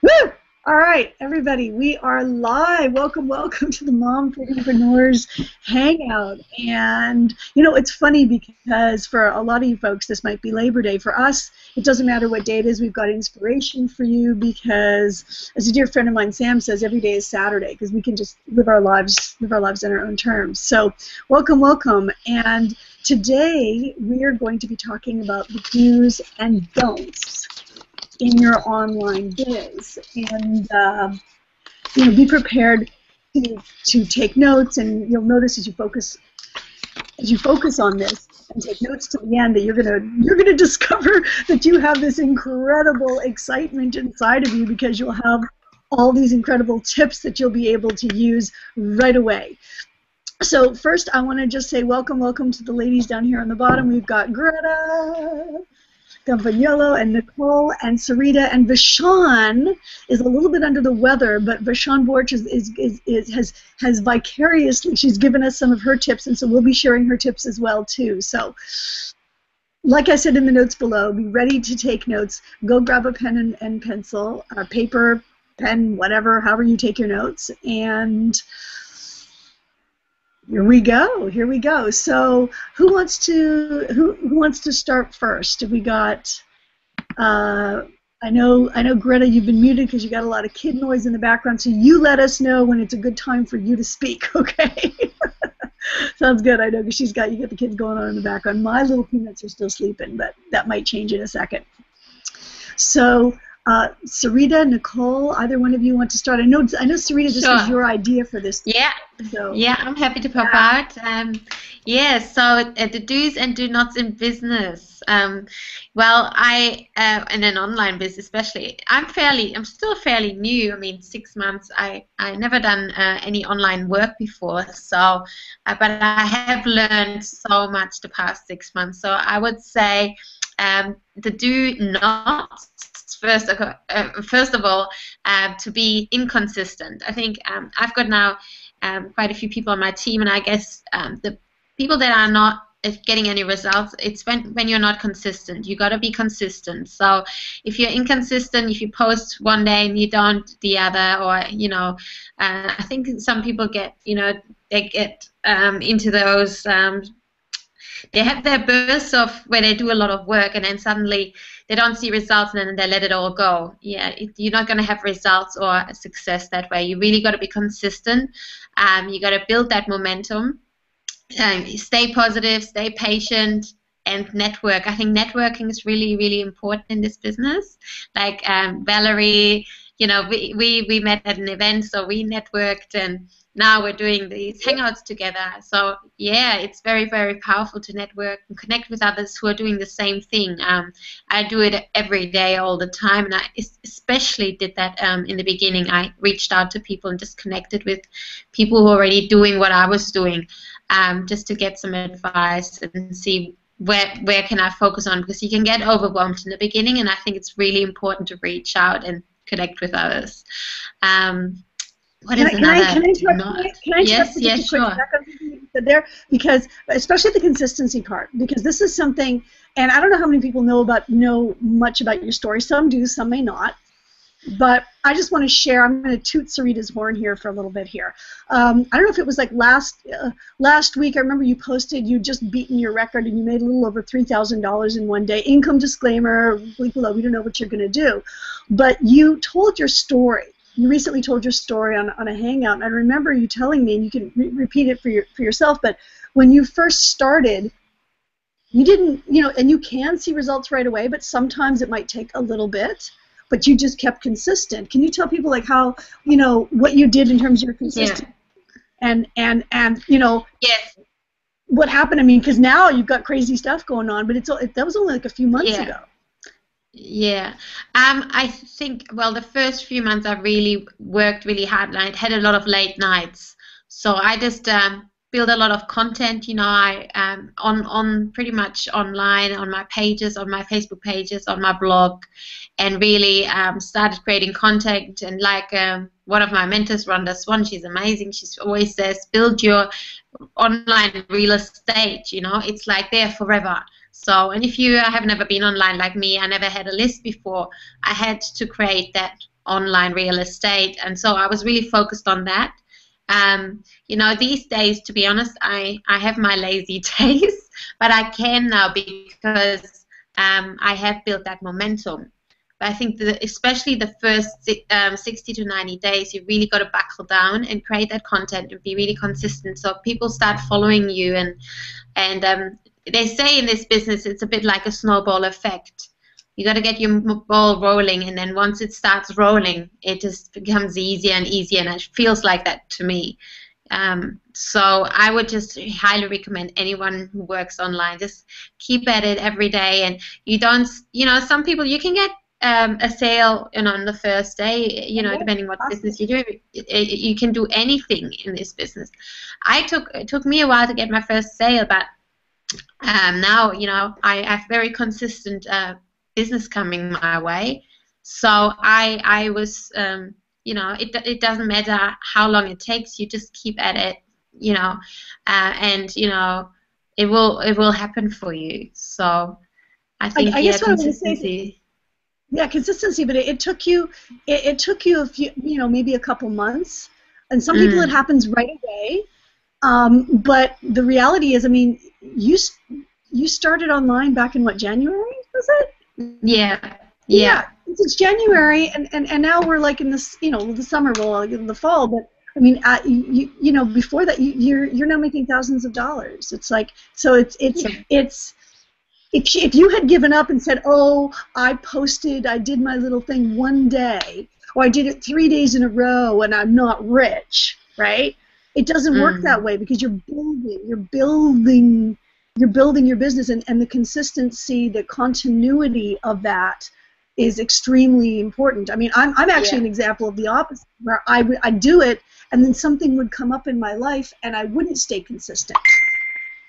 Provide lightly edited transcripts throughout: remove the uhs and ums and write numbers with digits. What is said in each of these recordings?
Woo! All right, everybody, we are live. Welcome, welcome to the MumFreedomPreneurs Hangout. And, it's funny because for a lot of you folks, this might be Labor Day. For us, it doesn't matter what day it is. We've got inspiration for you because, as a dear friend of mine, Sam, says, every day is Saturday because we can just live our lives in our own terms. So, welcome, welcome. And today, we are going to be talking about the do's and don'ts in your online biz, and be prepared to take notes. And you'll notice as you focus on this and take notes to the end that you're gonna discover that you have this incredible excitement inside of you because you'll have all these incredible tips that you'll be able to use right away. So first, I want to just say welcome to the ladies down here on the bottom. We've got Greta Campagnolo and Nicole and Sarita, and Vashon is a little bit under the weather, but Vashon Borch has vicariously, she's given us some of her tips, and so we'll be sharing her tips as well too. So, like I said in the notes below, be ready to take notes. Go grab a pen and pencil, paper, pen, whatever, however you take your notes, and here we go. So who wants to start first? Have we got? I know, Greta, you've been muted because you got a lot of kid noise in the background. So you let us know when it's a good time for you to speak. Okay. Sounds good. I know because you got the kids going on in the background. My little peanuts are still sleeping, but that might change in a second. So. Sarita, Nicole, either one of you want to start? I know, Sarita, this was your idea for this. Yeah. So, yeah, I'm happy to pop out. So the do's and do nots in business. Well, I in an online business especially, I'm still fairly new. I mean, 6 months. I never done any online work before. So, but I have learned so much the past 6 months. So I would say the do nots. First of all, to be inconsistent. I think I've got now quite a few people on my team, and I guess the people that are not getting any results, it's when you're not consistent. You got to be consistent. So if you're inconsistent, if you post one day and you don't the other, or I think some people get they get into those. They have their bursts of where they do a lot of work and then suddenly they don't see results and then they let it all go. Yeah, you're not going to have results or success that way. You really got to be consistent. You got to build that momentum. Stay positive, stay patient, and network. I think networking is really, really important in this business. Like Valerie, we met at an event, so we networked, and now we're doing these hangouts together. So yeah, it's very, very powerful to network and connect with others who are doing the same thing. I do it every day, all the time, and I especially did that in the beginning. I reached out to people and just connected with people who are already doing what I was doing, just to get some advice and see where can I focus on, because you can get overwhelmed in the beginning, and I think it's really important to reach out and connect with others. What is another? Can I yes, sure. There, because especially the consistency part, because this is something, and I don't know how many people know much about your story. Some do, some may not. But I just want to share. I'm going to toot Sarita's horn here for a little bit here. I don't know if it was like last week. I remember you posted you just beaten your record and you made a little over $3,000 in one day. Income disclaimer: link below. We don't know what you're going to do, but you told your story. You recently told your story on a Hangout, and I remember you telling me, and you can repeat it for yourself, but when you first started, you didn't, and you can see results right away, but sometimes it might take a little bit, but you just kept consistent. Can you tell people like how, what you did in terms of your consistency, and yes, what happened? I mean, because now you've got crazy stuff going on, but that was only like a few months ago. Yeah, I think, well, the first few months I really worked really hard, and I had a lot of late nights. So I just build a lot of content, I on pretty much online, on my pages, on my Facebook pages, on my blog, and really started creating content. And like one of my mentors, Rhonda Swan, she's amazing. She always says, build your online real estate. It's like there forever. So, and if you have never been online like me, I never had a list before, I had to create that online real estate, and so I was really focused on that. You know, these days, to be honest, I have my lazy days, but I can now because I have built that momentum. But I think that especially the first 60 to 90 days, you really got to buckle down and create that content and be really consistent, so people start following you. And they say in this business it's a bit like a snowball effect. You got to get your ball rolling, and then once it starts rolling, it just becomes easier and easier, and it feels like that to me. So I would just highly recommend anyone who works online, just keep at it every day. And you don't, you know, some people, you can get a sale, you know, on the first day, you know, depending what business you do. You can do anything in this business. It took me a while to get my first sale, but now, you know, I have very consistent business coming my way. So I was, you know, it doesn't matter how long it takes. You just keep at it, you know, and you know, it will happen for you. So I think I guess what consistency. Yeah, consistency, but it took you a few, you know, maybe a couple months, and some people it happens right away. But the reality is, I mean, you started online back in what, January, was it? Yeah. It's January, and now we're like in this, you know, the summer, well, in the fall, but I mean, you know, before that, you're now making thousands of dollars. It's like, so it's if you had given up and said, oh, I did my little thing one day, or I did it 3 days in a row, and I'm not rich, right? It doesn't work that way, because you're building your business, and the consistency, the continuity of that is extremely important. I mean, I'm actually an example of the opposite, where I do it, and then something would come up in my life, and I wouldn't stay consistent.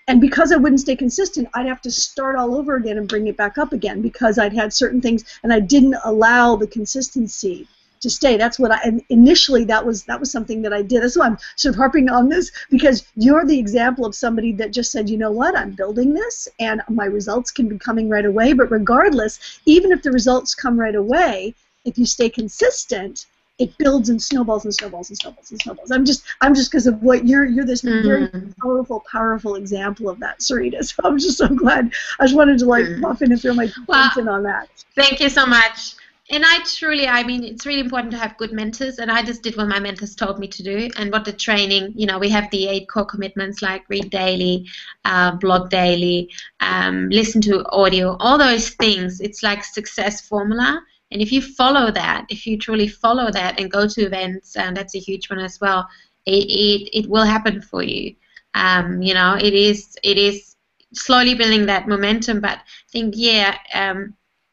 And because I wouldn't stay consistent, I'd have to start all over again and bring it back up again, because I'd had certain things, and I didn't allow the consistency to stay. That's what initially that was something that I did. That's why I'm sort of harping on this, because you're the example of somebody that just said, you know what, I'm building this, and my results can be coming right away. But regardless, even if the results come right away, if you stay consistent, it builds and snowballs and snowballs and snowballs and snowballs. I'm just because of what you're this very powerful example of that, Sarita. So I'm just so glad. I just wanted to like pop in and throw my attention on that. Thank you so much. And I mean, it's really important to have good mentors, and I just did what my mentors told me to do, and what the training, you know, we have the 8 core commitments, like read daily, blog daily, listen to audio, all those things. It's like success formula. And if you follow that, if you truly follow that and go to events, and that's a huge one as well, it will happen for you. You know, it is slowly building that momentum. But I think,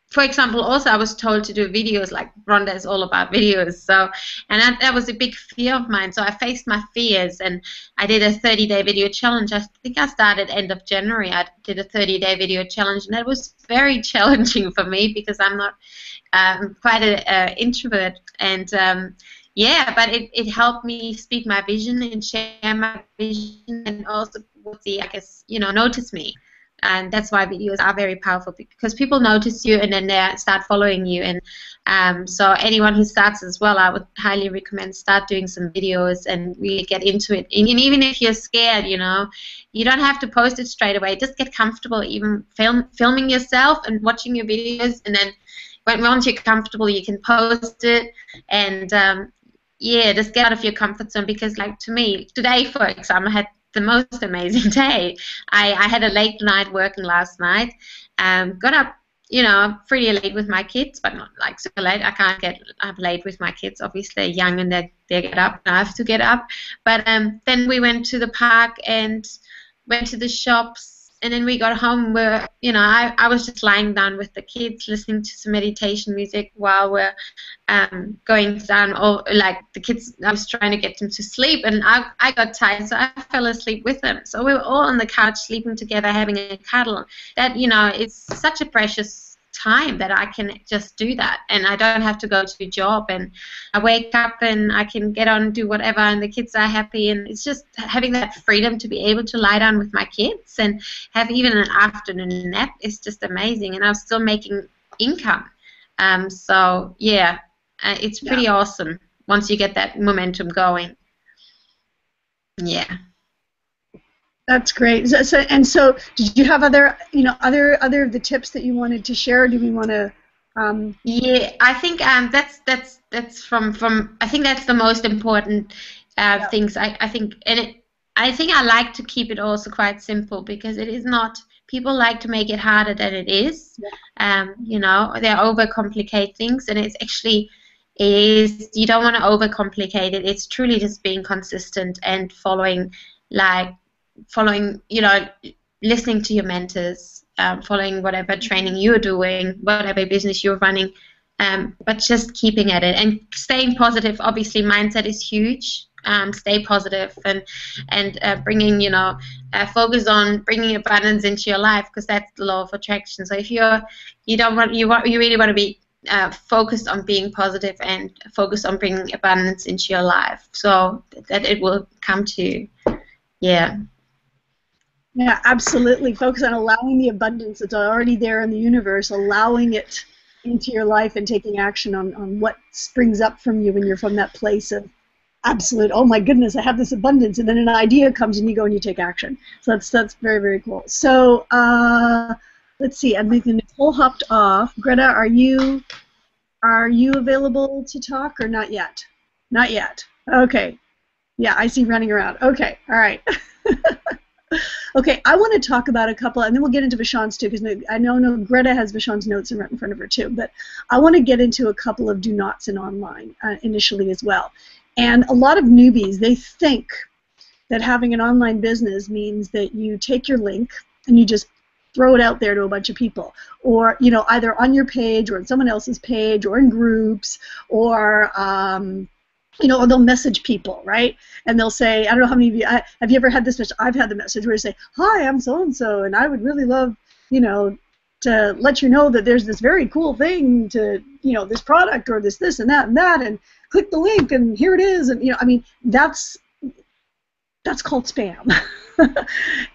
for example, also I was told to do videos, like Rhonda is all about videos. So, and that was a big fear of mine. So I faced my fears, and I did a 30-day video challenge. I think I started end of January. I did a 30-day video challenge, and that was very challenging for me, because I'm not quite an introvert. And but it helped me speak my vision and share my vision, and also I guess, you know, notice me. And that's why videos are very powerful, because people notice you, and then they start following you. And so anyone who starts as well, I would highly recommend start doing some videos and really get into it. And even if you're scared, you know, you don't have to post it straight away. Just get comfortable, even filming yourself and watching your videos, and then once you're comfortable, you can post it. And just get out of your comfort zone, because like to me, today, for example, I had the most amazing day. I had a late night working last night. Got up, you know, pretty late with my kids, but not like super late. I can't get up late with my kids. Obviously, they're young and they get up, and I have to get up. But then we went to the park and went to the shops. And then we got home where, you know, I was just lying down with the kids, listening to some meditation music while we're going down. Like the kids, I was trying to get them to sleep, and I got tired, so I fell asleep with them. So we were all on the couch sleeping together, having a cuddle. That, you know, it's such a precious time that I can just do that, and I don't have to go to a job, and I wake up and I can get on and do whatever, and the kids are happy. And it's just having that freedom to be able to lie down with my kids and have even an afternoon nap is just amazing, and I'm still making income. So yeah, it's pretty awesome once you get that momentum going. Yeah. That's great. So did you have other of the tips that you wanted to share? Or do we want to? Yeah, I think that's from I think that's the most important things. I think, and I think I like to keep it also quite simple, because it is not. People like to make it harder than it is. You know, they overcomplicate things, and it's actually you don't want to overcomplicate it. It's truly just being consistent and following, you know, listening to your mentors, following whatever training you're doing, whatever business you're running, but just keeping at it and staying positive. Obviously, mindset is huge. Stay positive and bringing, you know, focus on bringing abundance into your life, because that's the law of attraction. So if you really want to be focused on being positive and focused on bringing abundance into your life, so that it will come to you. Yeah. Yeah, absolutely. Focus on allowing the abundance that's already there in the universe, allowing it into your life and taking action on what springs up from you when you're from that place of absolute, oh my goodness, I have this abundance, and then an idea comes and you go and you take action. So that's very, very cool. So let's see, I think Nicole hopped off. Greta, are you available to talk or not yet? Not yet. Okay. Yeah, I see running around. Okay, all right. Okay, I want to talk about a couple, and then we'll get into Vashon's too, because I know Greta has Vashon's notes right in front of her too, but I want to get into a couple of do nots in online initially as well. And a lot of newbies, they think that having an online business means that you take your link and you just throw it out there to a bunch of people, or, you know, either on your page or on someone else's page or in groups, or you know, or they'll message people, right? And they'll say, I don't know how many of you, have you ever had this message? I've had the message where you say, hi, I'm so-and-so, and I would really love, you know, to let you know that there's this very cool thing to, you know, this product or this and that, and click the link, and here it is. And, you know, I mean, that's called spam.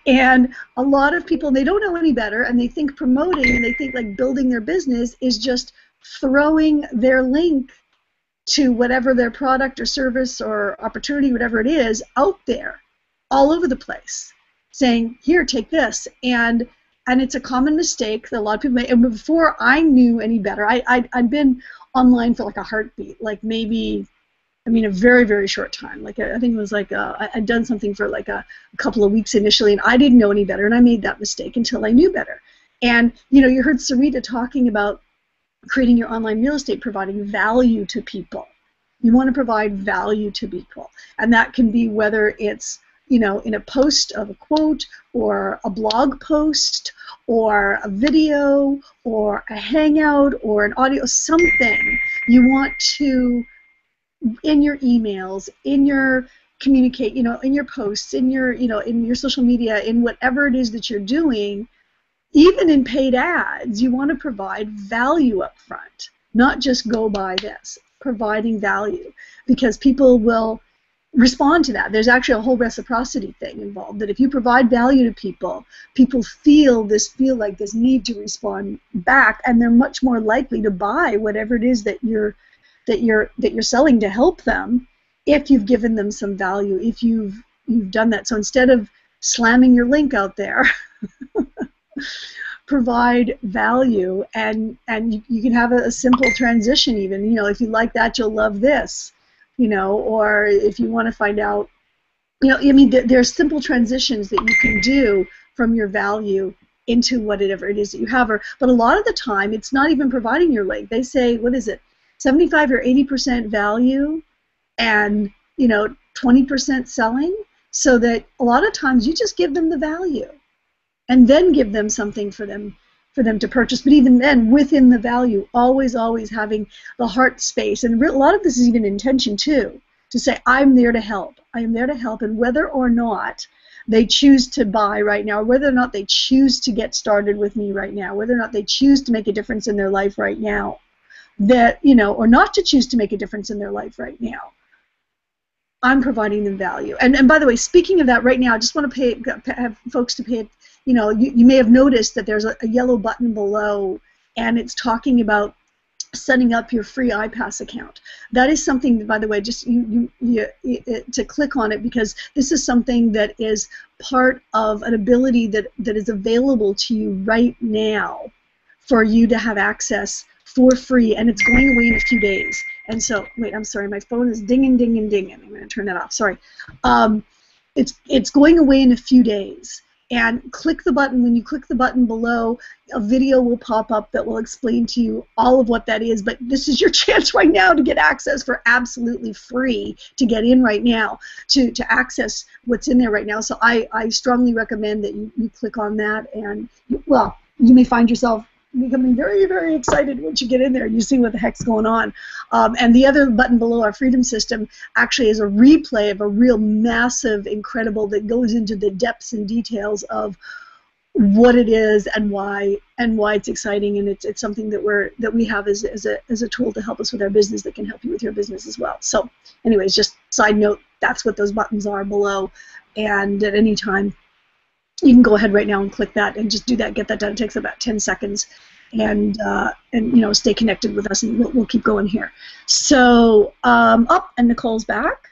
And a lot of people, they don't know any better, and they think promoting, and they think like building their business is just throwing their link to whatever their product or service or opportunity, whatever it is, out there, all over the place, saying, here, take this. And it's a common mistake that a lot of people make. And before I knew any better, I'd been online for like a heartbeat, like maybe, I mean, a very, very short time. Like I think it was like I'd done something for like a couple of weeks initially, and I didn't know any better, and I made that mistake until I knew better. And, you know, you heard Sarita talking about creating your online real estate, providing value to people. You want to provide value to people, and that can be whether it's, you know, in a post of a quote, or a blog post, or a video, or a hangout, or an audio, something. You want to, in your emails, in your communicate, you know, in your posts, in your, you know, in your social media, in whatever it is that you're doing. Even in paid ads, you want to provide value up front, not just go buy this, providing value, because people will respond to that. There's actually a whole reciprocity thing involved, that if you provide value to people, people feel like this need to respond back, and they're much more likely to buy whatever it is that you're selling to help them, if you've given them some value, if you've done that. So instead of slamming your link out there, provide value, and you can have a simple transition even. You know, if you like that, you'll love this. You know, or if you want to find out, you know, I mean, there's simple transitions that you can do from your value into whatever it is that you have. But a lot of the time, it's not even providing your link. They say, what is it, 75 or 80% value, and, you know, 20% selling, so that a lot of times you just give them the value, and then give them something for them to purchase. But even then, within the value, always having the heart space. And a lot of this is even intention too, to say, I'm there to help. I am there to help, and whether or not they choose to buy right now, or whether or not they choose to get started with me right now, whether or not they choose to make a difference in their life right now, that, you know, or not to choose to make a difference in their life right now, I'm providing them value. And by the way, speaking of that, right now, I just want to have folks to pay. You know, you may have noticed that there's a yellow button below, and it's talking about setting up your free iPass account. That is something that, by the way, just to click on it, because this is something that is part of an ability that is available to you right now for you to have access for free, and it's going away in a few days. And so, wait, I'm sorry, my phone is dinging, dinging, dinging. I'm going to turn that off. Sorry. It's going away in a few days. And click the button. When you click the button below, a video will pop up that will explain to you all of what that is. But this is your chance right now to get access for absolutely free, to get in right now, to access what's in there right now. So I strongly recommend that you click on that, and well, you may find yourself becoming very, very excited once you get in there and you see what the heck's going on. And the other button below, our Freedom System, actually is a replay of a real massive, incredible, that goes into the depths and details of what it is and why it's exciting, and it's something that we have as a tool to help us with our business, that can help you with your business as well. So anyways, just side note, that's what those buttons are below, and at any time you can go ahead right now and click that and just do that, get that done. It takes about 10 seconds, and stay connected with us, and we'll keep going here. So and Nicole's back.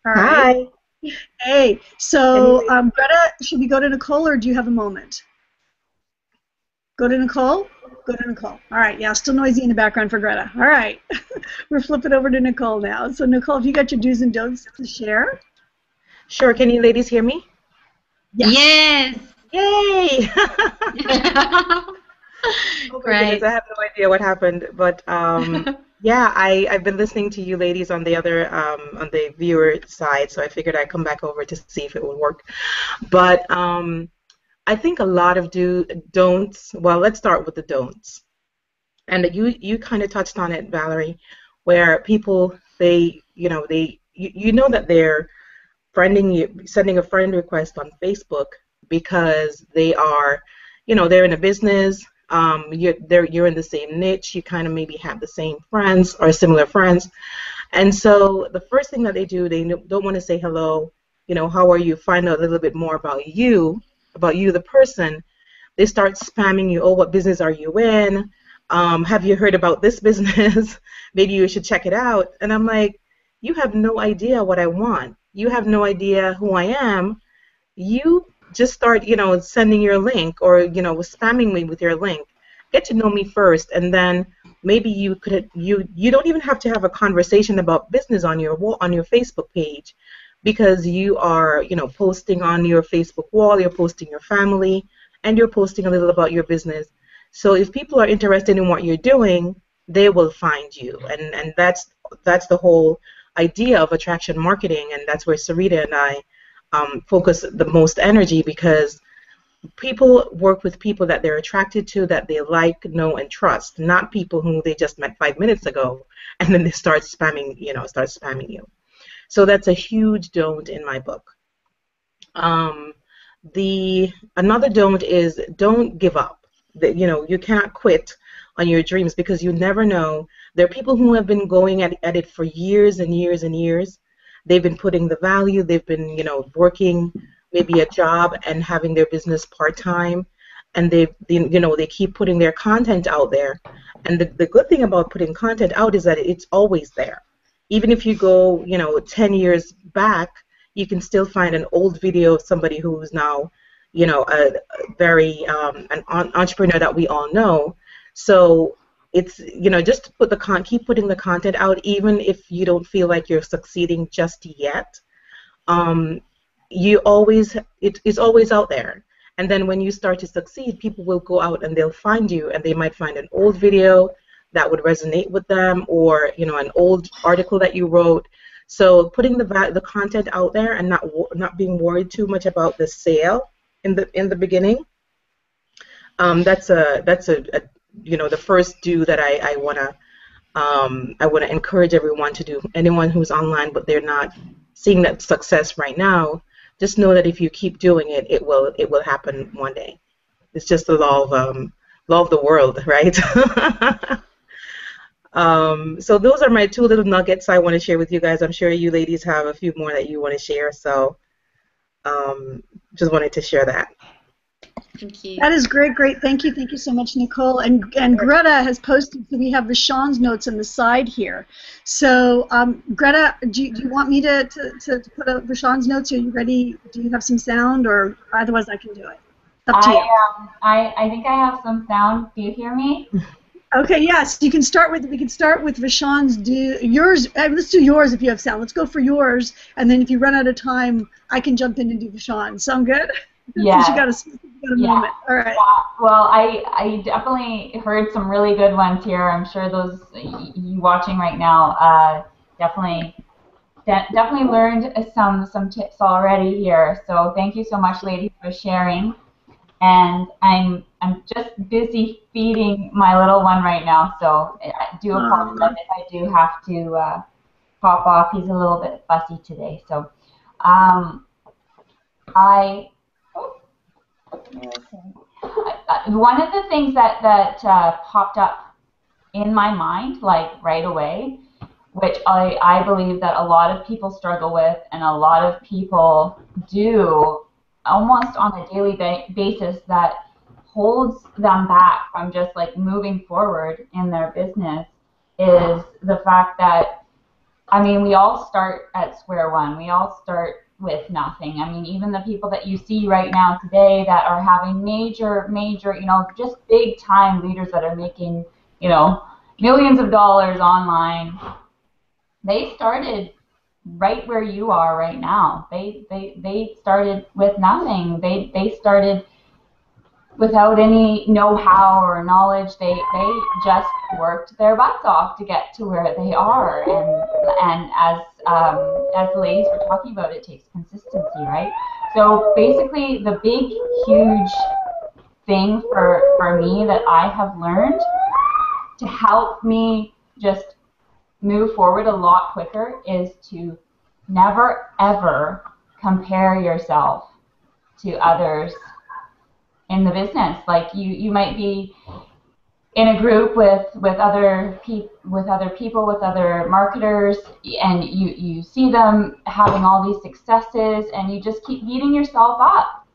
All right. Hi. Hey. So Greta, should we go to Nicole, or do you have a moment? Go to Nicole. Go to Nicole. All right. Yeah, still noisy in the background for Greta. All right. We're flipping over to Nicole now. So Nicole, if you got your do's and don'ts to share. Sure. Can you ladies hear me? Yes. Yay! Oh my Great. goodness, I have no idea what happened, but yeah, I've been listening to you ladies on the other on the viewer side, so I figured I'd come back over to see if it would work. But I think a lot of don'ts. Well, let's start with the don'ts, and you kind of touched on it, Valerie, where people you know that they're friending you, sending a friend request on Facebook because they are, they're in a business. You're in the same niche. You kind of maybe have the same friends or similar friends, and so the first thing that they do, they don't want to say hello. How are you? Find out a little bit more about you the person. They start spamming you. Oh, what business are you in? Have you heard about this business? Maybe you should check it out. And I'm like, you have no idea what I want. You have no idea who I am. You just start, sending your link, or, spamming me with your link. Get to know me first, and then maybe you don't even have to have a conversation about business on your Facebook page, because you are, posting on your Facebook wall, you're posting your family, and you're posting a little about your business. So if people are interested in what you're doing, they will find you, and that's the whole idea of attraction marketing, and that's where Sarita and I focus the most energy, because people work with people that they're attracted to, that they like, know, and trust, not people whom they just met 5 minutes ago, and then they start spamming you. So that's a huge don't in my book. Another don't is don't give up. You can't quit on your dreams, because you never know. There are people who have been going at it for years and years and years. They've been putting the value. They've been, working maybe a job and having their business part-time, and they keep putting their content out there. And the good thing about putting content out is that it's always there. Even if you go, 10 years back, you can still find an old video of somebody who's now, a very an entrepreneur that we all know. So it's, just to keep putting the content out, even if you don't feel like you're succeeding just yet. It's always out there. And then when you start to succeed, people will go out and they'll find you, and they might find an old video that would resonate with them, or an old article that you wrote. So putting the content out there and not being worried too much about the sale in the beginning. That's the first do that I wanna encourage everyone to do. Anyone who's online but they're not seeing that success right now, just know that if you keep doing it, it will happen one day. It's just the law of the world, right? So those are my two little nuggets I want to share with you guys. I'm sure you ladies have a few more that you want to share, so just wanted to share that. Thank you. That is great, great. Thank you so much, Nicole. And Greta has posted, so we have Vashon's notes on the side here. So, Greta, do you want me to put up Vashon's notes? Are you ready? Do you have some sound, or otherwise I can do it? Up to you. I think I have some sound. Do you hear me? Okay, yes. We can start with Vashon's. Yours. Let's do yours if you have sound. Let's go for yours, and then if you run out of time, I can jump in and do Vashon. Sound good? Yeah. You got a moment. All right. Well, I definitely heard some really good ones here. I'm sure those you watching right now definitely learned some tips already here. So thank you so much, ladies, for sharing. And I'm just busy feeding my little one right now, so I do apologize if I do have to pop off. He's a little bit fussy today. So one of the things that popped up in my mind, like right away, which I believe that a lot of people struggle with and a lot of people do almost on a daily basis, that holds them back from just like moving forward in their business, is the fact that, I mean, we all start at square one. We all start with nothing. I mean, even the people that you see right now today that are having major, you know, just big time leaders that are making, you know, millions of dollars online, they started right where you are right now. They started with nothing. They started without any know-how or knowledge. They just worked their butts off to get to where they are. And as the ladies were talking about, it takes consistency, right? So basically, the big, huge thing for me that I have learned to help me just move forward a lot quicker is to never, ever compare yourself to others in the business. Like you might be in a group with other people, with other marketers, and you see them having all these successes, and you just keep beating yourself up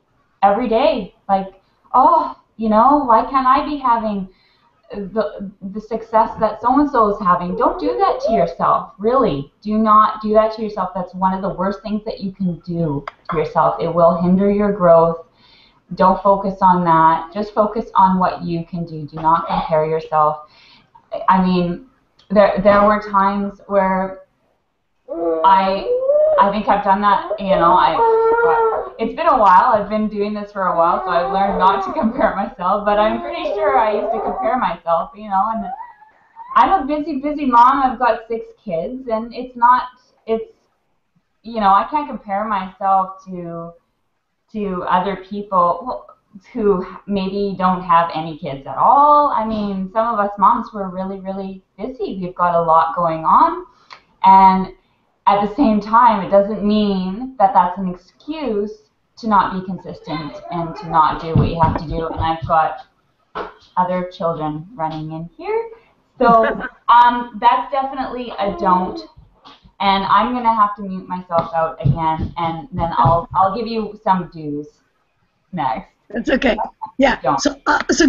every day. Like, oh, you know, why can't I be having the success that so-and-so is having? Don't do that to yourself. Really, do not do that to yourself. That's one of the worst things that you can do to yourself. It will hinder your growth. Don't focus on that. Just focus on what you can do. Do not compare yourself. I mean, there were times where I think I've done that. You know, it's been a while. I've been doing this for a while, so I've learned not to compare myself. But I'm pretty sure I used to compare myself. You know, and I'm a busy mom. I've got 6 kids, and it's you know, I can't compare myself to other people who maybe don't have any kids at all. I mean, some of us moms were really, really busy. We've got a lot going on, and at the same time, it doesn't mean that that's an excuse to not be consistent and to not do what you have to do. And I've got other children running in here, so that's definitely a don't. And I'm going to have to mute myself out again, and then I'll give you some do's next. That's okay. Yeah. So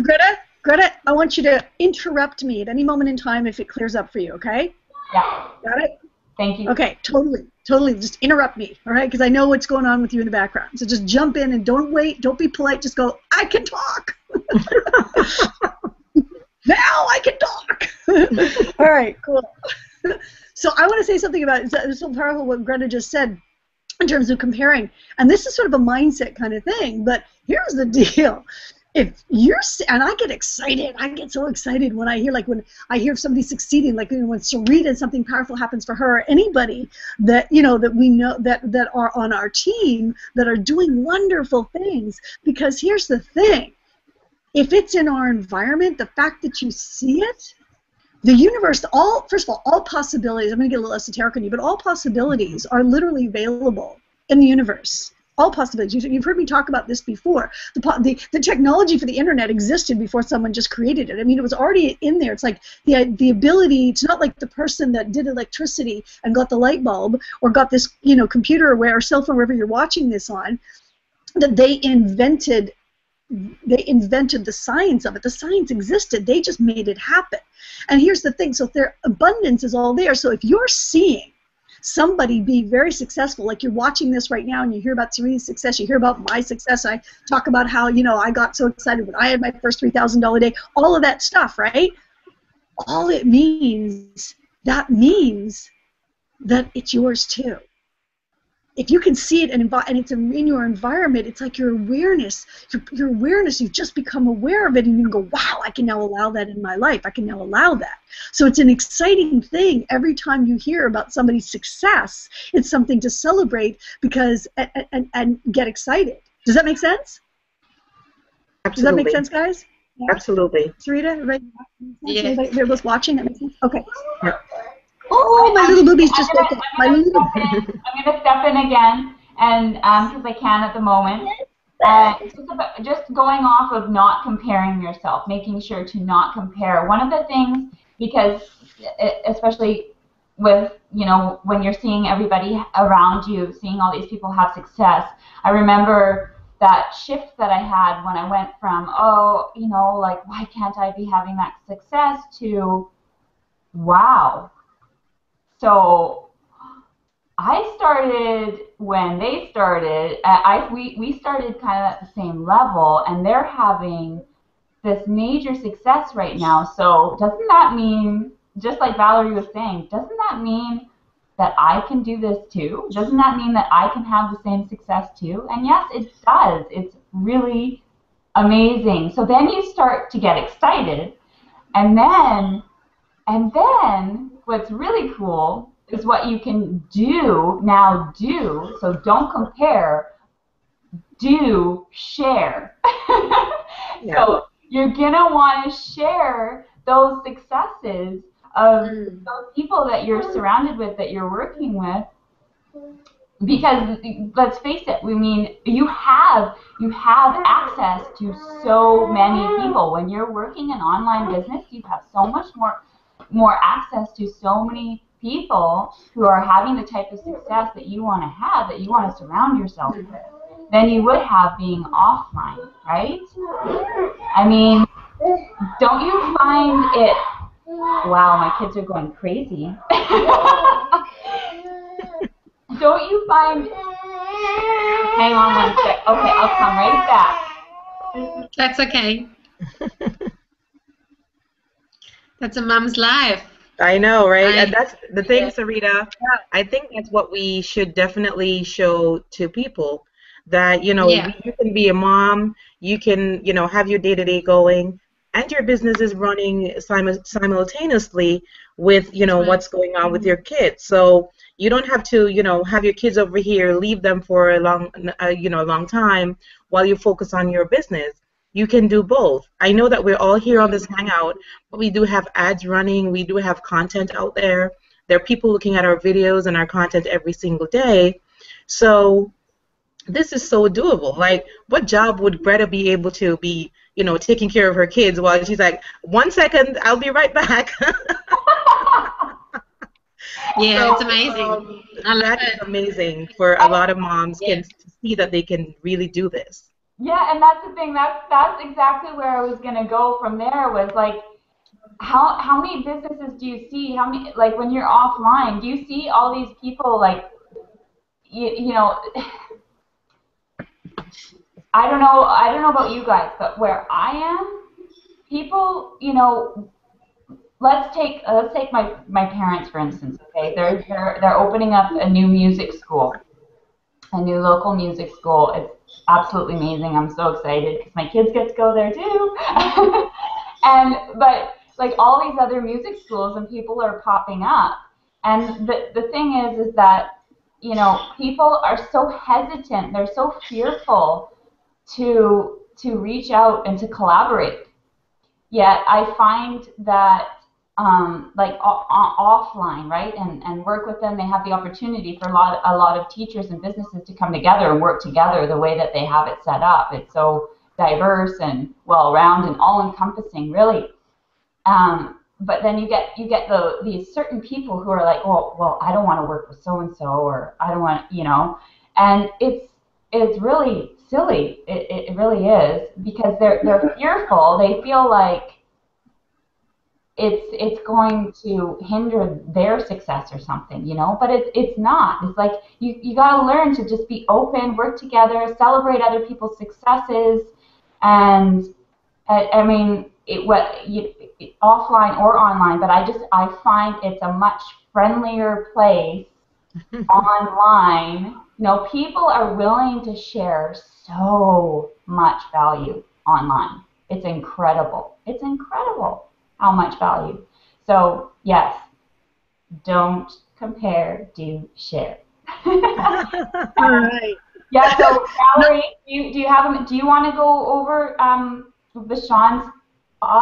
Greta, I want you to interrupt me at any moment in time if it clears up for you, okay? Yeah. Got it? Thank you. Okay, totally. Just interrupt me, all right? Because I know what's going on with you in the background. So just jump in and don't wait. Don't be polite. Just go, I can talk. Now I can talk. All right, cool. So I want to say something about, it's so powerful what Greta just said in terms of comparing. And this is sort of a mindset kind of thing, but here's the deal. If you're, and I get excited, I get so excited when I hear somebody succeeding, like when Sarita, something powerful happens for her, or anybody that, you know, that we know that are on our team that are doing wonderful things. Because here's the thing, if it's in our environment, the fact that you see it, the universe, first of all possibilities, I'm going to get a little esoteric on you, but all possibilities are literally available in the universe. All possibilities. You've heard me talk about this before. The technology for the internet existed before someone just created it. I mean, it was already in there. It's like the ability, it's not like the person that did electricity and got the light bulb or got this, you know, computer or cell phone, wherever you're watching this on, that they invented they invented the science of it. The science existed. They just made it happen. And here's the thing. So their abundance is all there. So if you're seeing somebody be very successful, like you're watching this right now and you hear about Serena's success, you hear about my success, I talk about how, you know, I got so excited when I had my first $3,000 day, all of that stuff, right? All it means, that means that it's yours too. If you can see it and it's in your environment, it's like your awareness, you've just become aware of it, and you can go, wow, I can now allow that in my life. I can now allow that. So it's an exciting thing. Every time you hear about somebody's success, it's something to celebrate because and get excited. Does that make sense? Absolutely. Does that make sense, guys? Yeah. Absolutely. Sarita, right? Yes. Everybody was watching. That makes sense? Okay. Yep. Oh, my little boobies just woke up. I'm going to step in again, and because I can at the moment. Just going off of not comparing yourself, making sure to not compare. One of the things, because especially with, you know, when you're seeing everybody around you, seeing all these people have success, I remember that shift that I had when I went from, oh, you know, like, why can't I be having that success, to, wow. So I started when they started. We started kind of at the same level, and they're having this major success right now. So doesn't that mean, just like Valerie was saying, doesn't that mean that I can do this too? Doesn't that mean that I can have the same success too? And yes, it does. It's really amazing. So then you start to get excited, and then what's really cool is what you can do now. So don't compare, share. Yeah. So you're gonna want to share those successes of those people that you're surrounded with, that you're working with, because let's face it, I mean, you have access to so many people. When you're working an online business, you have so much more access to so many people who are having the type of success that you want to have, that you want to surround yourself with, than you would have being offline, right? I mean, don't you find it? Wow, my kids are going crazy. Don't you find? Hang on one sec. Okay, I'll come right back. That's okay. That's a mom's life. I know, right? And that's the thing, Sarita. I think that's what we should definitely show to people, that, you know, you can be a mom, you can, you know, have your day-to-day going, and your business is running simultaneously with, you know, what's going on with your kids. So you don't have to, you know, have your kids over here, leave them for a long time while you focus on your business. You can do both. I know that we're all here on this Hangout, but we do have ads running. We do have content out there. There are people looking at our videos and our content every single day. So this is so doable. Like, what job would Greta be able to be, you know, taking care of her kids while she's like, 1 second, I'll be right back. Yeah, so, it's amazing. That is amazing for a lot of moms can see that they can really do this. Yeah, and that's the thing. That's exactly where I was gonna go from there. Was like, how many businesses do you see? How many, like, when you're offline, do you see all these people, like, you know? I don't know about you guys, but where I am, people, you know, let's take my parents, for instance. Okay, they're opening up a new music school, a new local music school. It's absolutely amazing. I'm so excited because my kids get to go there too. But like all these other music schools, and people are popping up. And the thing is that, you know, people are so hesitant. They're so fearful to reach out and to collaborate. Yet I find that like offline, right, and work with them, they have the opportunity for a lot of teachers and businesses to come together and work together the way that they have it set up. It's so diverse and well-rounded and all-encompassing, really. But then you get these certain people who are like, oh, well, I don't want to work with so-and-so, or I don't want, you know, and it's really silly. It really is, because they're fearful. They feel like it's going to hinder their success or something, you know. But it's not. It's like you got to learn to just be open, work together, celebrate other people's successes, and I mean, offline or online. But I find it's a much friendlier place online. You know, people are willing to share so much value online. It's incredible. It's incredible how much value. So yes, don't compare, do share. All right. Yeah. So Valerie, do you want to go over Vashon's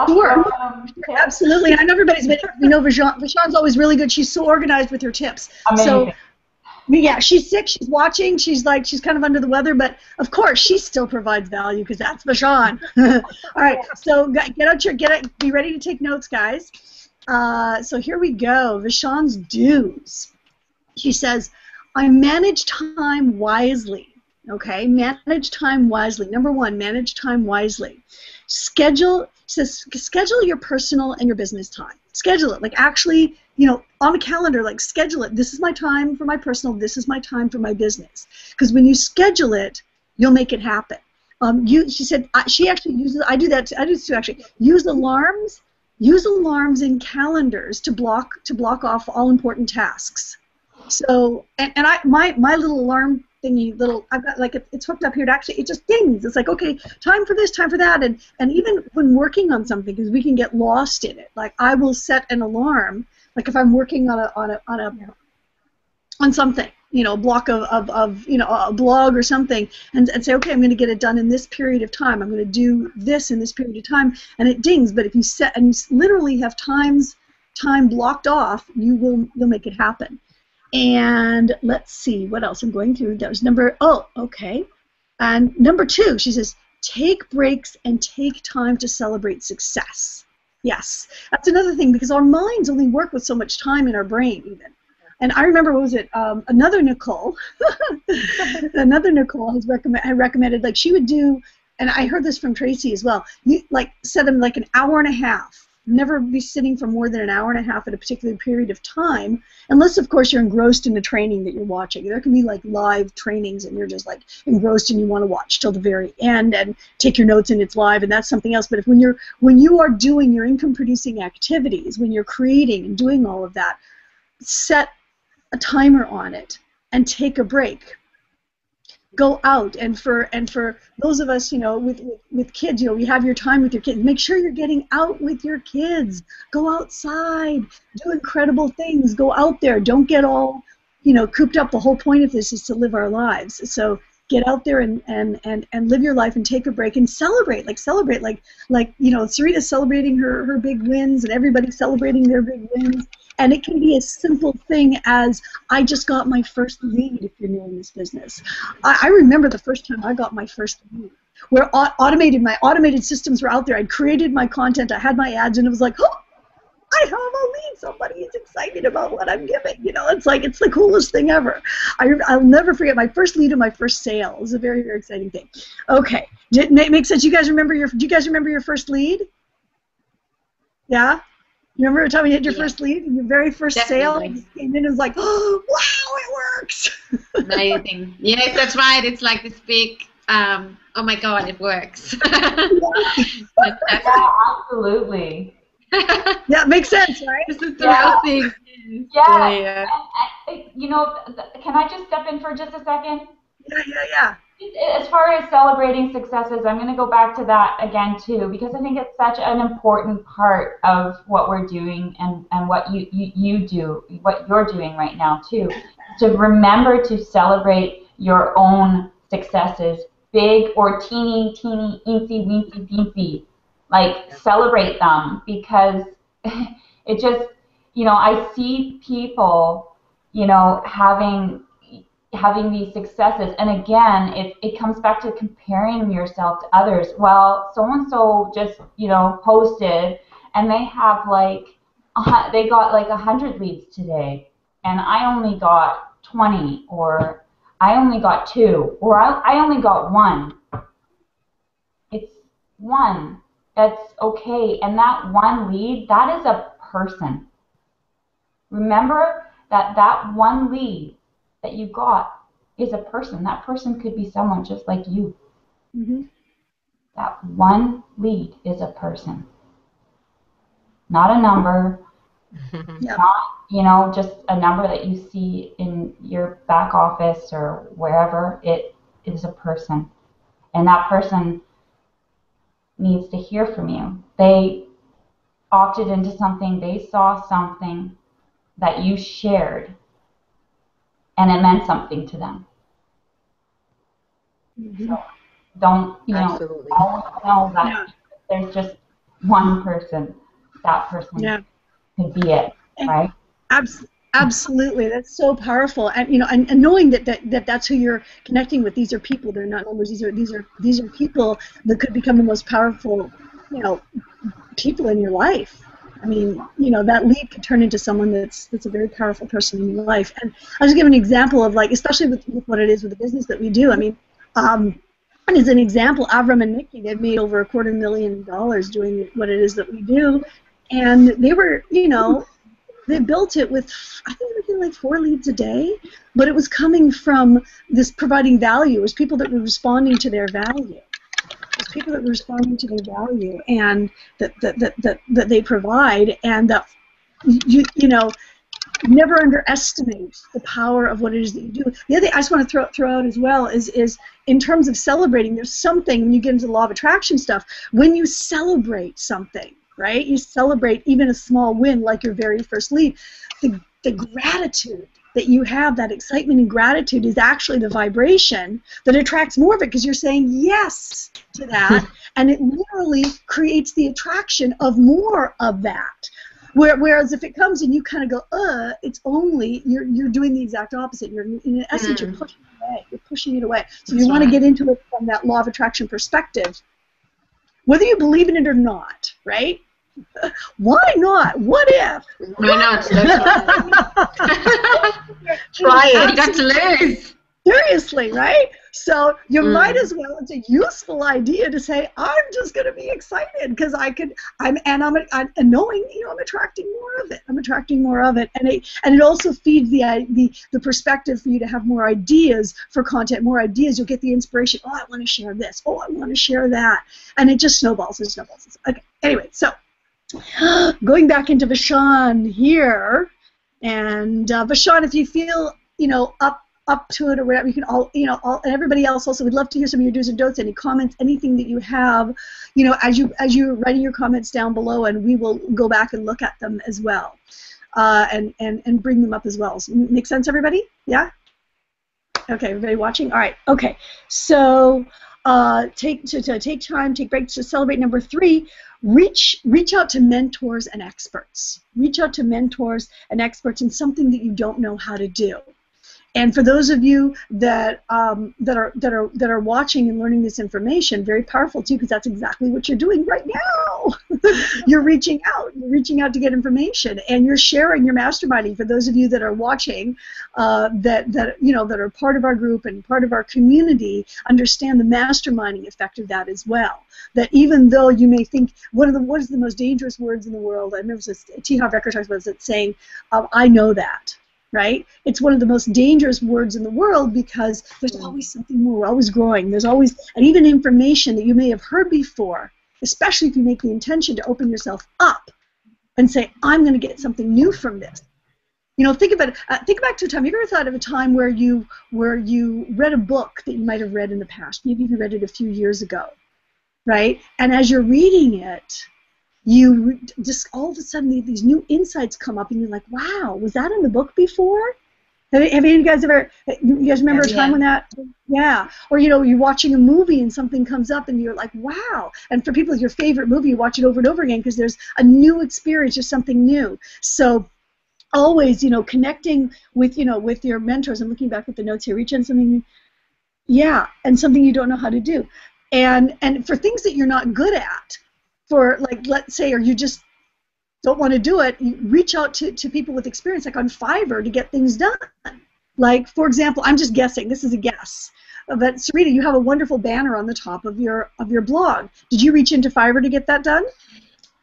Sure. tips? Absolutely. And I know everybody's been, we know Vashon's always really good. She's so organized with her tips. Amazing. So, yeah, she's sick, she's watching, she's kind of under the weather, but of course she still provides value because that's Vashon. All right, so be ready to take notes, guys. So here we go. Vashon's do's. She says, I manage time wisely. Okay, manage time wisely. Number one, manage time wisely. Schedule your personal and your business time. Schedule it, like actually, you know, on a calendar, like schedule it. This is my time for my personal, this is my time for my business. Because when you schedule it, you'll make it happen. She said, she actually uses, I do this too actually, use alarms in calendars to block off all important tasks. So, my little alarm thingy, I've got like it's hooked up here to actually, it just dings. It's like, okay, time for this, time for that, and even when working on something, because we can get lost in it. Like I will set an alarm, like if I'm working on something, you know, a block of you know, a blog or something, and say, okay, I'm going to get it done in this period of time. I'm going to do this in this period of time, and it dings. But if you set and you literally have time blocked off, you'll make it happen. And let's see what else I'm going through. That was okay. And number two, she says, take breaks and take time to celebrate success. Yes, that's another thing, because our minds only work with so much time in our brain even. And I remember, what was it, another Nicole has recommended, like she would do, and I heard this from Tracy as well, you like set them like an hour and a half. Never be sitting for more than an hour and a half at a particular period of time, unless, of course, you're engrossed in the training that you're watching. There can be like live trainings, and you're just like engrossed, and you want to watch till the very end and take your notes, and it's live, and that's something else. But when you are doing your income-producing activities, when you're creating and doing all of that, set a timer on it and take a break. Go out, and for those of us, you know, with kids, you know, you have your time with your kids. Make sure you're getting out with your kids. Go outside, do incredible things. Go out there. Don't get all, you know, cooped up. The whole point of this is to live our lives. So get out there and live your life and take a break and celebrate. Like you know, Sarita's celebrating her big wins, and everybody's celebrating their big wins. And it can be a simple thing as, I just got my first lead if you're new in this business. I remember the first time I got my first lead, where my automated systems were out there. I'd created my content, I had my ads, and it was like, oh, I have a lead. Somebody is excited about what I'm giving. You know, it's like, it's the coolest thing ever. I'll never forget my first lead and my first sale. It was a very, very exciting thing. Okay, did it make sense? Do you guys remember your first lead? Yeah? You remember the time you had your first lead and your very first sale? And came in and was like, oh, wow, it works. Amazing. Yes, that's right. It's like this big, oh my God, it works. Yeah, absolutely. Yeah, it makes sense, right? This is the real thing. Yeah. And, you know, can I just step in for just a second? Yeah. As far as celebrating successes, I'm going to go back to that again too, because I think it's such an important part of what we're doing and what you do, what you're doing right now too. To remember to celebrate your own successes, big or teeny, teensy, weensy, beensy. Like, celebrate them, because it just, you know, I see people, you know, having these successes, and again, it comes back to comparing yourself to others. Well, so-and-so just, you know, posted, and they have like, they got like 100 leads today, and I only got 20, or I only got 2, or I only got 1. It's 1. That's okay. And that 1 lead, that is a person. Remember that that 1 lead that you got is a person. That person could be someone just like you. Mm-hmm. That 1 lead is a person. Not a number, Yep. not, just a number that you see in your back office or wherever. It is a person. And that person needs to hear from you. They opted into something, they saw something that you shared, and it meant something to them. Mm-hmm. So don't, Absolutely. always know that there's just 1 person. That person could be it, right? Absolutely, that's so powerful, and and knowing that's who you're connecting with. These are people; they're not numbers. These are people that could become the most powerful, people in your life. I mean, that lead could turn into someone that's a very powerful person in your life. And I'll just give an example of, like, especially with what it is with the business that we do. I mean, and as an example, Avram and Nikki, they've made over $250,000 doing what it is that we do, and they were, they built it with, I think they were getting like 4 leads a day, but it was coming from this providing value. It was people that were responding to their value. It was people that were responding to their value and that they provide, and that never underestimate the power of what it is that you do. The other thing I just want to throw out as well is in terms of celebrating, there's something, when you get into the law of attraction stuff, when you celebrate something, right? You celebrate even a small win, like your very first lead. The gratitude that you have, that excitement and gratitude, is actually the vibration that attracts more of it, because you're saying yes to that, and it literally creates the attraction of more of that. Whereas if it comes and you kind of go, it's only, you're doing the exact opposite. You're, in essence, you're pushing it away. You're pushing it away. So you want to get into it from that law of attraction perspective, whether you believe in it or not, right? Why not? What if? Why not? Try it. What you got to lose? Seriously, right? So you might as well, it's a useful idea to say, I'm just going to be excited because I'm knowing, I'm attracting more of it. I'm attracting more of it. And it also feeds the perspective for you to have more ideas for content, more ideas. You'll get the inspiration. Oh, I want to share this. Oh, I want to share that. And it just snowballs and snowballs. Okay. Anyway, so going back into Vashon here, and Vashon, if you feel, up to it or whatever, you can and everybody else also, we'd love to hear some of your do's and don'ts, any comments, anything that you have, as you're writing your comments down below, and we will go back and look at them as well, and bring them up as well. So, make sense, everybody? Yeah? Okay, everybody watching? All right, okay. So take time, take breaks to celebrate. Number 3, reach out to mentors and experts. Reach out to mentors and experts in something that you don't know how to do. And for those of you that are watching and learning this information, very powerful too, because that's exactly what you're doing right now. You're reaching out. You're reaching out to get information, and you're sharing your masterminding. For those of you that are watching, that are part of our group and part of our community, understand the masterminding effect of that as well. That even though you may think what is the most dangerous words in the world? I remember T. Harv Eker talks about it, saying, "I know that." Right? It's one of the most dangerous words in the world, because there's always something more. We're always growing. There's always, and even information that you may have heard before, especially if you make the intention to open yourself up and say, I'm going to get something new from this. Think about it. Think back to a time. Have you ever thought of a time where you read a book that you might have read in the past? Maybe you read it a few years ago, right? And as you're reading it, you just all of a sudden these new insights come up, and you're like, wow, was that in the book before? Have you guys ever, you guys remember a time when that, yeah, or you're watching a movie and something comes up and you're like, wow. And for people with your favorite movie, you watch it over and over again because there's a new experience or something new. So always, connecting with, with your mentors. I'm looking back at the notes here. Reach on something, yeah, and something you don't know how to do. And for things that you're not good at, for, like, let's say, or you just don't want to do it, you reach out to people with experience, like on Fiverr, to get things done, Like, for example, I'm just guessing. This is a guess. But Sarita, you have a wonderful banner on the top of your blog. Did you reach into Fiverr to get that done?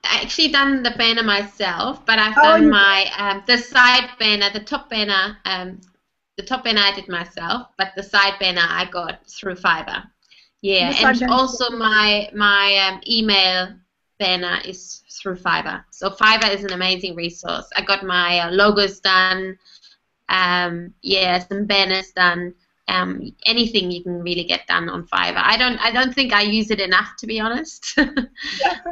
I actually done the banner myself, but I've Oh, done you my the side banner, the top banner I did myself, but the side banner I got through Fiverr. Yeah, The side and banner. also my email banner is through Fiverr. So Fiverr is an amazing resource. I got my logos done, yeah, some banners done. Anything you can really get done on Fiverr. I don't think I use it enough, to be honest.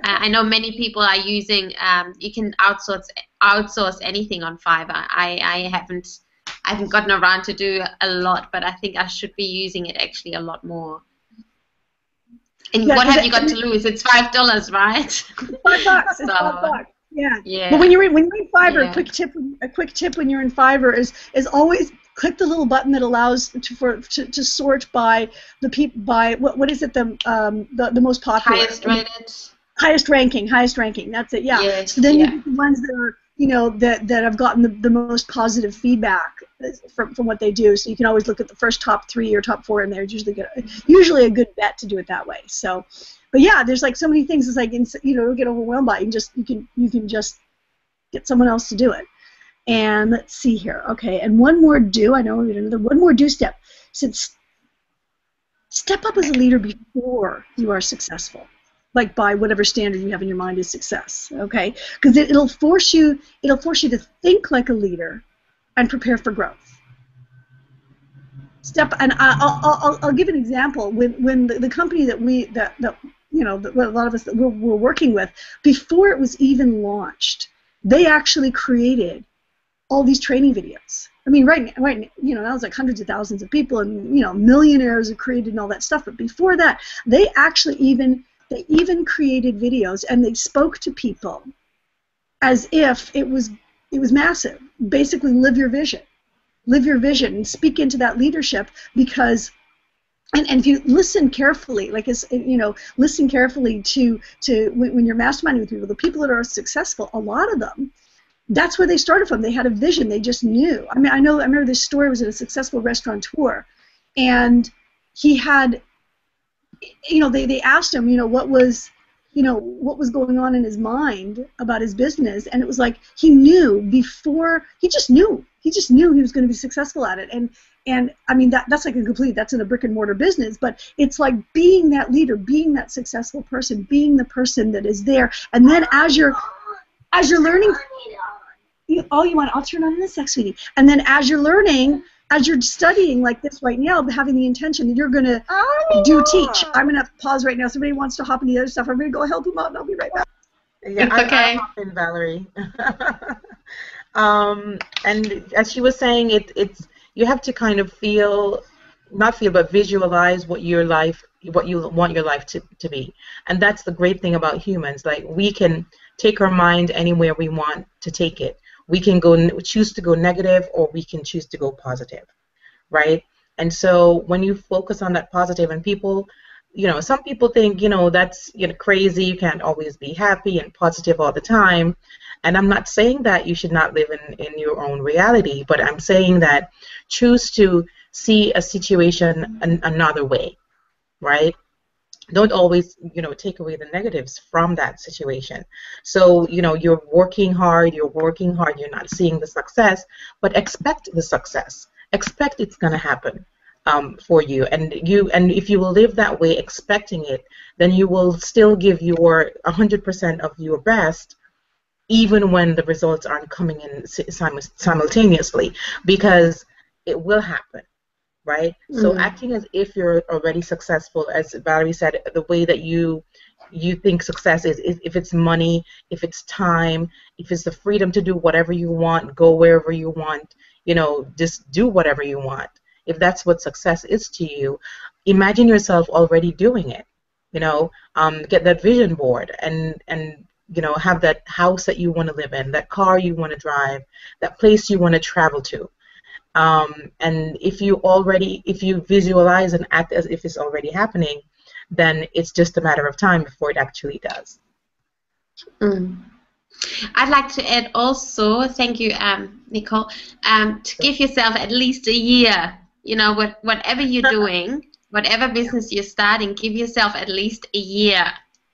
I know many people are using. You can outsource anything on Fiverr. I haven't gotten around to do a lot, but I think I should be using it actually a lot more. And Yeah, what have you got to lose? It's $5, right? $5. It's $5. Yeah. Yeah. But when you're in Fiverr, Yeah. a quick tip when you're in Fiverr is always click the little button that allows to sort by what is it, the most popular, highest rated, highest ranking. That's it. Yeah. Yes, So then yeah. you get the ones that are that have gotten the most positive feedback from what they do. So you can always look at the first top 3 or top 4 in there. It's usually a good bet to do it that way. So, but yeah, there's like so many things. It's like you'll get overwhelmed by it. You can just get someone else to do it. And let's see here. Okay, and one more do. I know we have one more do step. Since step up as a leader before you are successful, like by whatever standard you have in your mind is success. Okay, because it'll force you to think like a leader and prepare for growth. And I'll give an example. When the company that a lot of us that we're working with, before it was even launched, they actually created all these training videos. I mean, right, that was like hundreds of thousands of people, and millionaires have created and all that stuff. But before that, they actually even created videos, and they spoke to people as if it was massive. Basically, live your vision, and speak into that leadership. Because, and if you listen carefully, listen carefully to when you're masterminding with people, the people that are successful, a lot of them, that's where they started from. They had a vision. They just knew. I mean, I remember this story. Was at a successful restaurateur, and he had, they asked him, what was going on in his mind about his business, and it was like he knew before. He just knew he was going to be successful at it, and I mean that's like that's in a brick and mortar business, but it's like being that leader, being that successful person, being the person that is there, and then as you're learning. I'll turn on in a sec, sweetie. And then as you're learning, as you're studying like this right now, having the intention that you're going to teach. I'm going to pause right now. Somebody wants to hop into the other stuff. I'm going to go help them out, and I'll be right back. Yeah, okay. I'll hop in, Valerie. And as she was saying, it's you have to kind of but visualize what you want your life to be. And that's the great thing about humans. Like, we can take our mind anywhere we want to take it. We can choose to go negative, or we can choose to go positive, right? And so when you focus on that positive, and people, some people think, that's crazy. You can't always be happy and positive all the time. And I'm not saying that you should not live in your own reality, but I'm saying that choose to see a situation another way, right? Don't always, take away the negatives from that situation. So, you're working hard, you're not seeing the success, but expect the success. Expect it's going to happen for you. And if you will live that way, expecting it, then you will still give your 100% of your best, even when the results aren't coming in simultaneously, because it will happen. Right? So acting as if you're already successful, as Valerie said, the way that you think success is if it's money, if it's time, if it's the freedom to do whatever you want, go wherever you want, just do whatever you want. If that's what success is to you, imagine yourself already doing it. Get that vision board and have that house that you want to live in, that car you want to drive, that place you want to travel to. And if you visualize and act as if it's already happening, then it's just a matter of time before it actually does. I'd like to add also, thank you, Nicole, to give yourself at least a year. You know, whatever you're doing, whatever business you're starting, give yourself at least a year.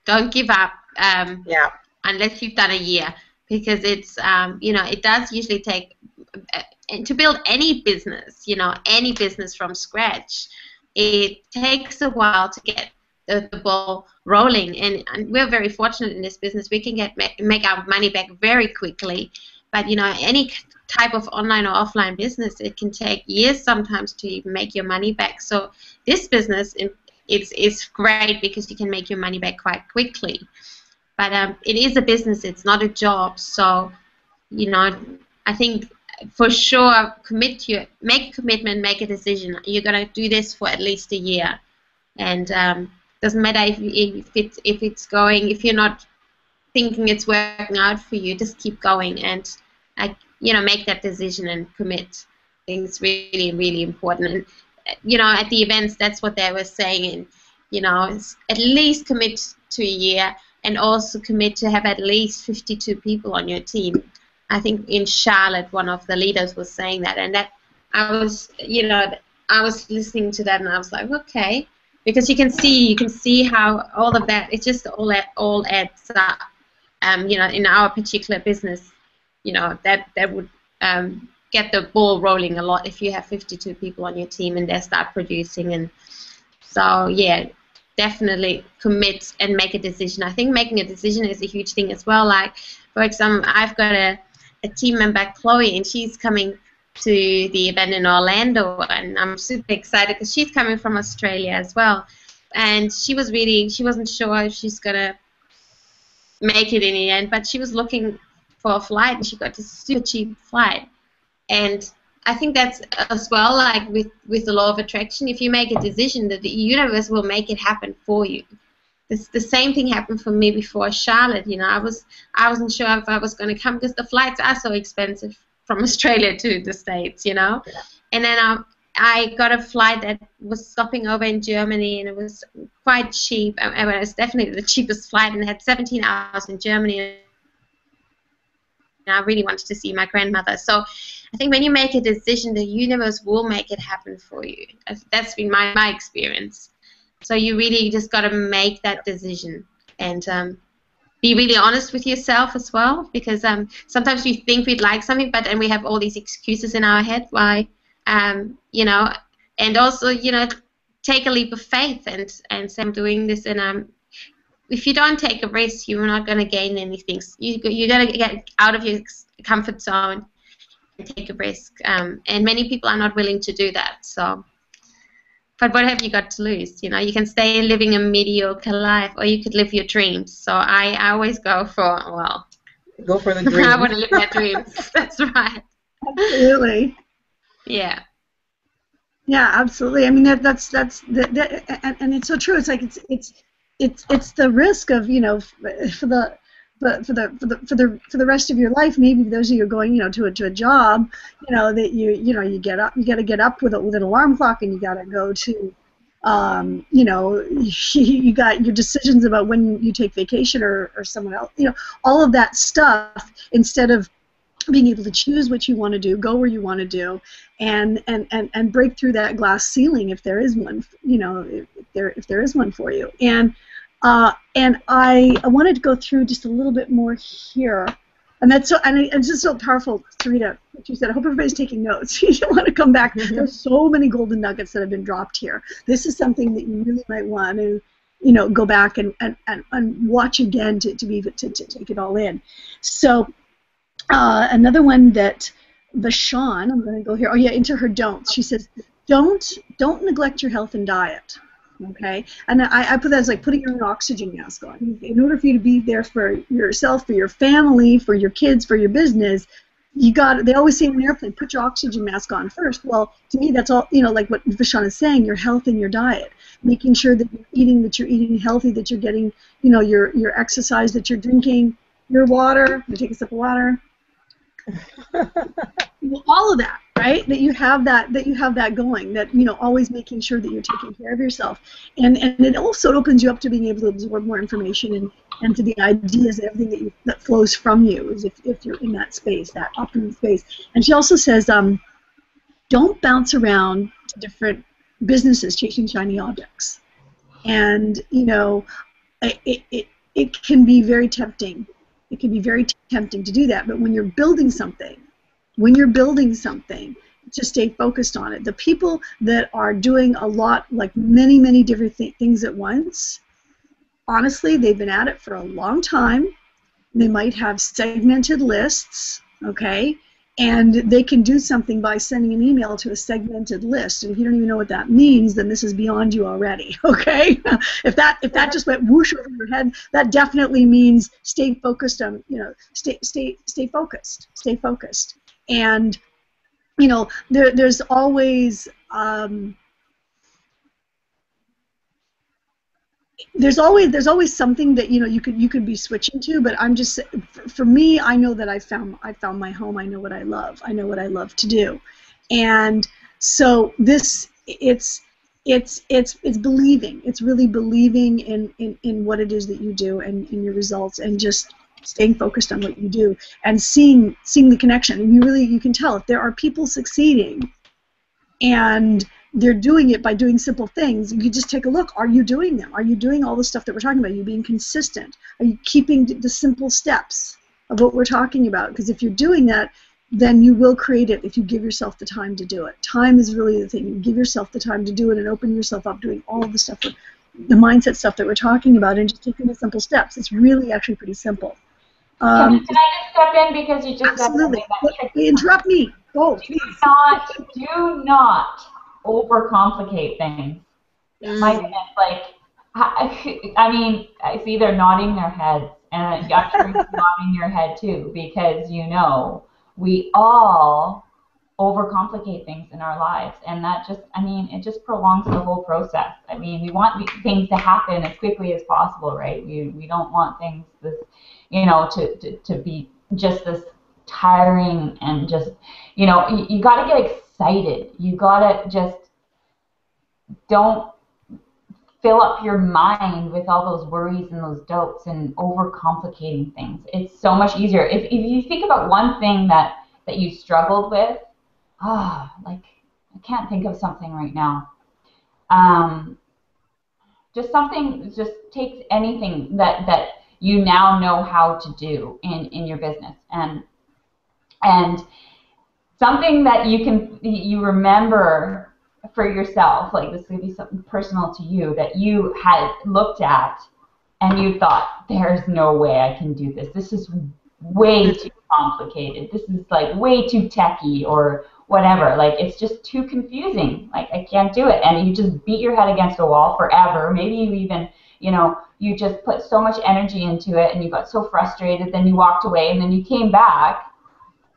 Don't give up Yeah. unless you've done a year, because it's, you know, it does usually take, to build any business, you know, any business from scratch, it takes a while to get the ball rolling, and we're very fortunate in this business. We can make our money back very quickly, but you know, any type of online or offline business, it can take years sometimes to even make your money back. So this business, it's great because you can make your money back quite quickly, but it is a business, it's not a job. So you know, I think for sure make a commitment, make a decision. You're gonna do this for at least a year, and doesn't matter if you're not thinking it's working out for you, just keep going and you know, make that decision and commit. I think it's really, really important. And you know, at the events, that's what they were saying. And you know, at least commit to a year, and also commit to have at least 52 people on your team. I think in Charlotte, one of the leaders was saying that, and that I was listening to that, and I was like, okay. Because you can see how all of that, it just all adds up. You know, in our particular business, you know, that would get the ball rolling a lot if you have 52 people on your team and they start producing. And so, yeah, definitely commit and make a decision. I think making a decision is a huge thing as well. Like, for example, I've got a team member, Chloe, and she's coming to the event in Orlando, and I'm super excited because she's coming from Australia as well, and she wasn't sure if she's gonna make it in the end, but she was looking for a flight, and she got a super cheap flight. And I think that's as well, like with the law of attraction, if you make a decision, that the universe will make it happen for you. The same thing happened for me before Charlotte. You know, I wasn't sure if I was going to come because the flights are so expensive from Australia to the States, you know. And then I got a flight that was stopping over in Germany, and it was quite cheap. It was definitely the cheapest flight, and it had 17 hours in Germany. And I really wanted to see my grandmother. So I think when you make a decision, the universe will make it happen for you. That's been my experience. So you really just got to make that decision, and be really honest with yourself as well, because sometimes we think we'd like something, but then we have all these excuses in our head why, you know, and also, you know, take a leap of faith and say, I'm doing this, and if you don't take a risk, you're not going to gain anything. You got to get out of your comfort zone and take a risk, and many people are not willing to do that. So. But what have you got to lose? You know, you can stay living a mediocre life, or you could live your dreams. So I always go for, well, go for the dream. I want to live my dreams. That's right. Absolutely. Yeah. Yeah, absolutely. I mean, that's and it's so true. It's like it's the risk of, you know, for the rest of your life. Maybe those of you going, you know, to a job, you know, that you get up, you got to get up with an alarm clock, and you got to go to, you know, you got your decisions about when you take vacation or someone else, you know, all of that stuff. Instead of being able to choose what you want to do, go where you want to do, and break through that glass ceiling if there is one, you know, if there is one for you. And I wanted to go through just a little bit more here, and that's so, and it's just so powerful, Sarita, what you said. I hope everybody's taking notes. You don't want to come back. There's so many golden nuggets that have been dropped here. This is something that you really might want to, you know, go back and watch again to take it all in. So another one that Vashon, I'm going to go here. Oh yeah, into her don'ts. She says, don't neglect your health and diet. Okay, and I put that as like putting your own oxygen mask on. In order for you to be there for yourself, for your family, for your kids, for your business, you got. They always say in an airplane, put your oxygen mask on first. Well, to me, that's all. You know, like what Vashon is saying, your health and your diet, making sure that you're eating healthy, that you're getting, you know, your exercise, that you're drinking your water. You take a sip of water. All of that, right? right? That you have that going, that, you know, always making sure that you're taking care of yourself. And it also opens you up to being able to absorb more information and to the ideas and everything that flows from you, is if you're in that space, that optimum space. And she also says, don't bounce around to different businesses chasing shiny objects. And, you know, it can be very tempting. It can be very tempting to do that. But when you're building something, to stay focused on it. The people that are doing a lot, like many different things at once, honestly, they've been at it for a long time. They might have segmented lists, okay? And they can do something by sending an email to a segmented list. And if you don't even know what that means, then this is beyond you already, okay? If that just went whoosh over your head, that definitely means stay focused on, you know, stay focused. And, you know, there's always something that, you know, you could be switching to, but I'm just, for me, I know that I found my home. I know what I love. I know what I love to do. And so it's believing. It's really believing in what it is that you do and in your results, and just staying focused on what you do and seeing the connection. And you can tell if there are people succeeding and they're doing it by doing simple things. You just take a look. Are you doing them? Are you doing all the stuff that we're talking about? Are you being consistent? Are you keeping the simple steps of what we're talking about? Because if you're doing that, then you will create it if you give yourself the time to do it. Time is really the thing. You give yourself the time to do it and open yourself up doing all of the stuff, the mindset stuff that we're talking about, and just taking the simple steps. It's really actually pretty simple. Can I just step in, because you just absolutely. Interrupt me. Oh, please. Do not overcomplicate things. My goodness, like, I mean, I see they're nodding their heads, and I'm sure you're nodding your head too, because, you know, we all overcomplicate things in our lives, and that just, I mean, it just prolongs the whole process. I mean, we want things to happen as quickly as possible, right? We don't want things, this, you know, to be just this tiring, and just, you know, you got to get excited. You got to just, don't fill up your mind with all those worries and those doubts and overcomplicating things. It's so much easier. If you think about one thing that you struggled with, like, I can't think of something right now. Just something, just take anything that you now know how to do in your business, and something that you remember for yourself, like this could be something personal to you that you had looked at and you thought, there's no way I can do this. This is way too complicated. This is like way too techy or whatever. Like, it's just too confusing. Like, I can't do it. And you just beat your head against a wall forever. Maybe you even, you know, you just put so much energy into it and you got so frustrated, then you walked away, and then you came back.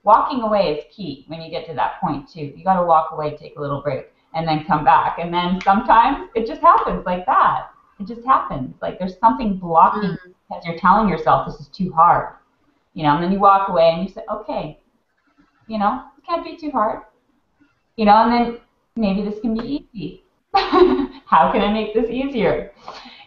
Walking away is key when you get to that point too. You got to walk away, take a little break, and then come back. And then sometimes it just happens like that. It just happens. Like, there's something blocking because you're telling yourself this is too hard. You know, and then you walk away and you say, okay, you know, it can't be too hard. You know, and then maybe this can be easy. How can I make this easier?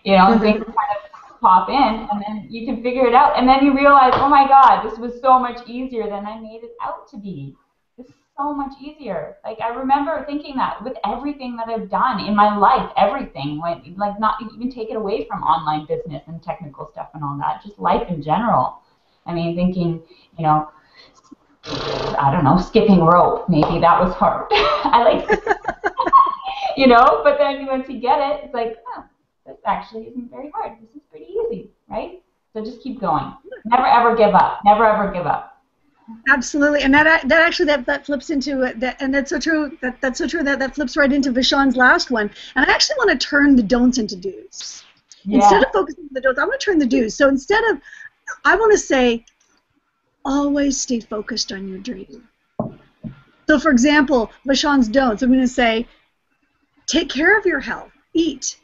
You know, and things kind of pop in, and then you can figure it out. And then you realize, oh my God, this was so much easier than I made it out to be. This is so much easier. Like, I remember thinking that with everything that I've done in my life, everything, like, not even take it away from online business and technical stuff and all that, just life in general. I mean, thinking, you know, I don't know, skipping rope, maybe that was hard. I like, you know, but then once you get it, it's like, oh, this actually isn't very hard. This is pretty easy, right? So just keep going. Never ever give up. Never ever give up. Absolutely, and that flips into that, and that's so true. That's so true. That flips right into Vashon's last one. And I actually want to turn the don'ts into do's. Yeah. Instead of focusing on the don'ts, I want to turn the do's. So instead of, I want to say, always stay focused on your dream. So, for example, Vashon's don'ts, I'm going to say, take care of your health, eat,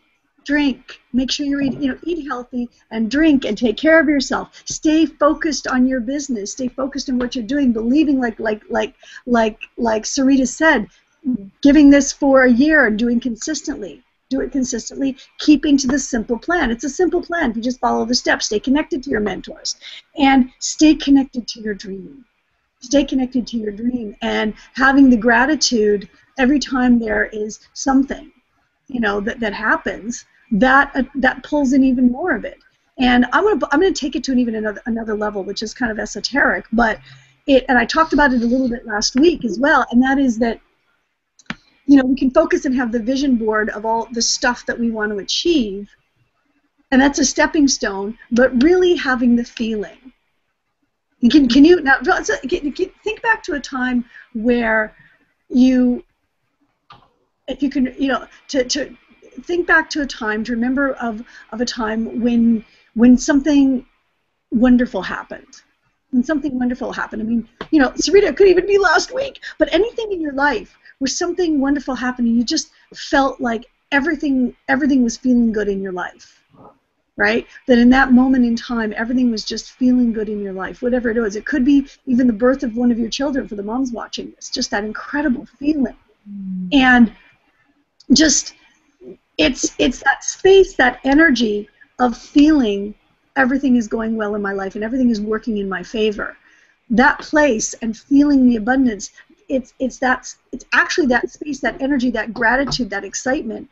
drink. Make sure you eat healthy and drink and take care of yourself. Stay focused on your business. Stay focused on what you're doing. Believing, like Sarita said, giving this for a year and doing consistently. Do it consistently, keeping to the simple plan. It's a simple plan. If you just follow the steps, stay connected to your mentors, and stay connected to your dream. Stay connected to your dream, and having the gratitude every time there is something, that happens, that pulls in even more of it. And I'm gonna take it to another level, which is kind of esoteric, but and I talked about it a little bit last week as well, and that is that we can focus and have the vision board of all the stuff that we want to achieve, and that's a stepping stone, but really having the feeling. Can you now think back to a time where if you can, to think back to a time, to remember of a time when something wonderful happened. When something wonderful happened. I mean, Sarita, it could even be last week, but anything in your life where something wonderful happened and you just felt like everything was feeling good in your life, right? That in that moment in time, everything was just feeling good in your life, whatever it was. It could be even the birth of one of your children for the moms watching this, just that incredible feeling. And just, it's that space, that energy of feeling everything is going well in my life and everything is working in my favor. That place and feeling the abundance, it's actually that space, that energy, that gratitude, that excitement.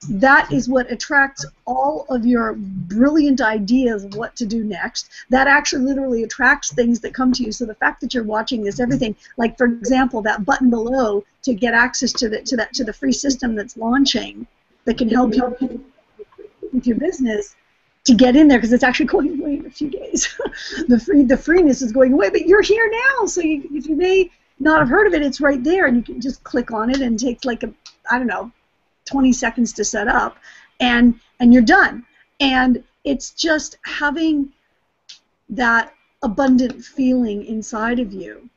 That is what attracts all of your brilliant ideas of what to do next. That actually literally attracts things that come to you. So the fact that you're watching this, everything, like for example, that button below to get access to the free system that's launching, that can help you with your business, to get in there, because it's actually going away in a few days. The freeness is going away, but you're here now, so if you may not have heard of it, it's right there, and you can just click on it, and it takes like 20 seconds to set up, and you're done. And it's just having that abundant feeling inside of you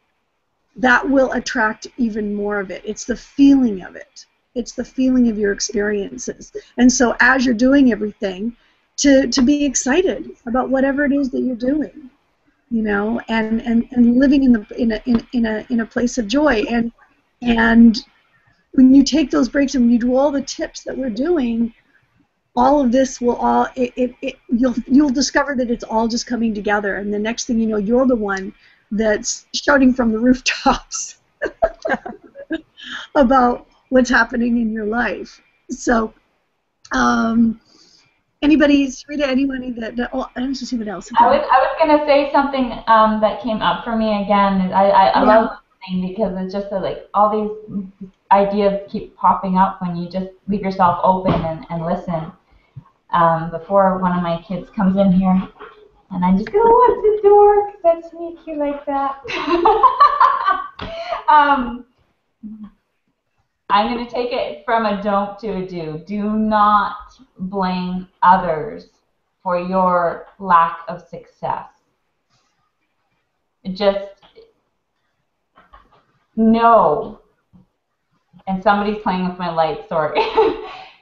that will attract even more of it. It's the feeling of it. It's the feeling of your experiences. And so as you're doing everything, to be excited about whatever it is that you're doing, and living in a place of joy. And when you take those breaks and when you do all the tips that we're doing, all of this will you'll discover that it's all just coming together, and the next thing you know, you're the one that's shouting from the rooftops about what's happening in your life. So anybody, Sarita, anybody that let's just see what else. I was going to say something that came up for me again. I love listening, because it's just like all these ideas keep popping up when you just leave yourself open and listen. Before one of my kids comes in here, and I just go, "What's the door?" Because that's sneaky like that. I'm going to take it from a don't to a do. Do not blame others for your lack of success. Just know, and somebody's playing with my light, sorry.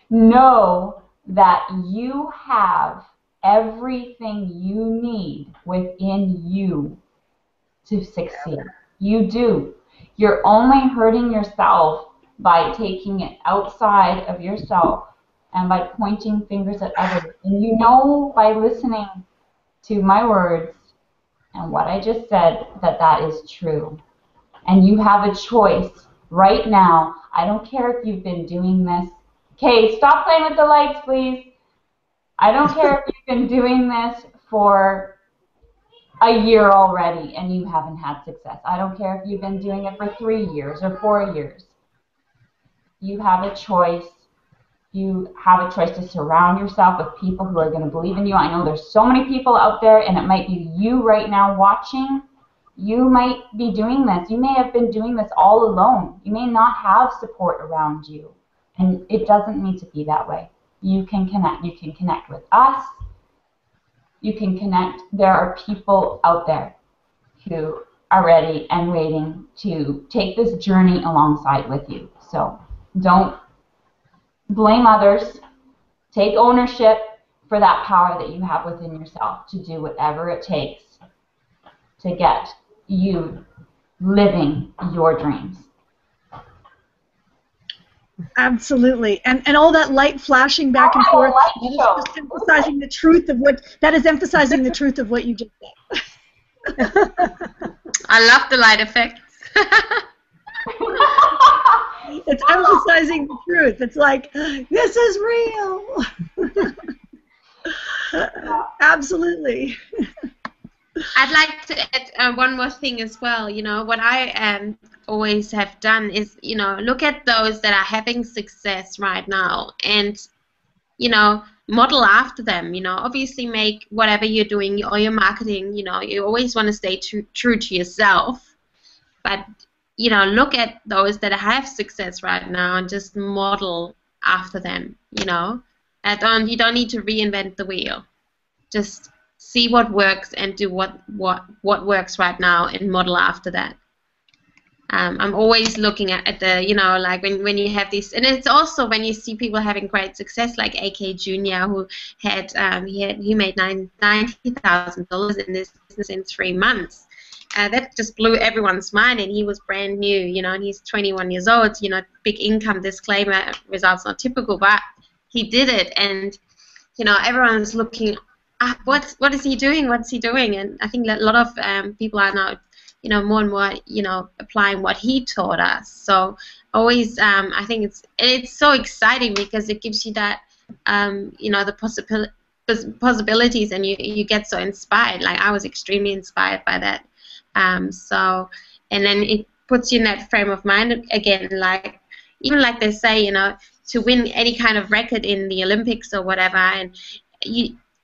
Know that you have everything you need within you to succeed. You do. You're only hurting yourself by taking it outside of yourself and by pointing fingers at others. And you know by listening to my words and what I just said that is true. And you have a choice right now. I don't care if you've been doing this. Okay, stop playing with the lights, please. I don't care if you've been doing this for a year already and you haven't had success. I don't care if you've been doing it for 3 years or 4 years. You have a choice. You have a choice to surround yourself with people who are going to believe in you. I know there's so many people out there, and it might be you right now watching. You might be doing this. You may have been doing this all alone. You may not have support around you, and it doesn't need to be that way. You can connect. You can connect with us. You can connect. There are people out there who are ready and waiting to take this journey alongside with you. So don't blame others. Take ownership for that power that you have within yourself to do whatever it takes to get you living your dreams. Absolutely, and all that light flashing back and forth, that is just emphasizing the truth of what you just said. I love the light effects. It's emphasizing the truth. It's like, this is real. Absolutely. I'd like to add one more thing as well. You know, what I always have done is, you know, look at those that are having success right now and, you know, model after them. You know, obviously make whatever you're doing or your marketing, you know, you always want to stay true to yourself. But, you know, look at those that have success right now and just model after them, you know. You don't need to reinvent the wheel. Just see what works and do what works right now and model after that. I'm always looking at the, you know, like when you have these, and it's also when you see people having great success, like AK Jr., who had he made $90,000 in this business in 3 months. That just blew everyone's mind, and he was brand new, you know, and he's 21 years old. You know, big income disclaimer, results not typical, but he did it, and you know, everyone's looking. What is he doing? What's he doing? And I think that a lot of people are now, you know, more and more, you know, applying what he taught us. So always, I think it's so exciting because it gives you that, you know, the possibilities, and you get so inspired. Like I was extremely inspired by that. So, and then it puts you in that frame of mind again. Like even like they say, you know, to win any kind of record in the Olympics or whatever, and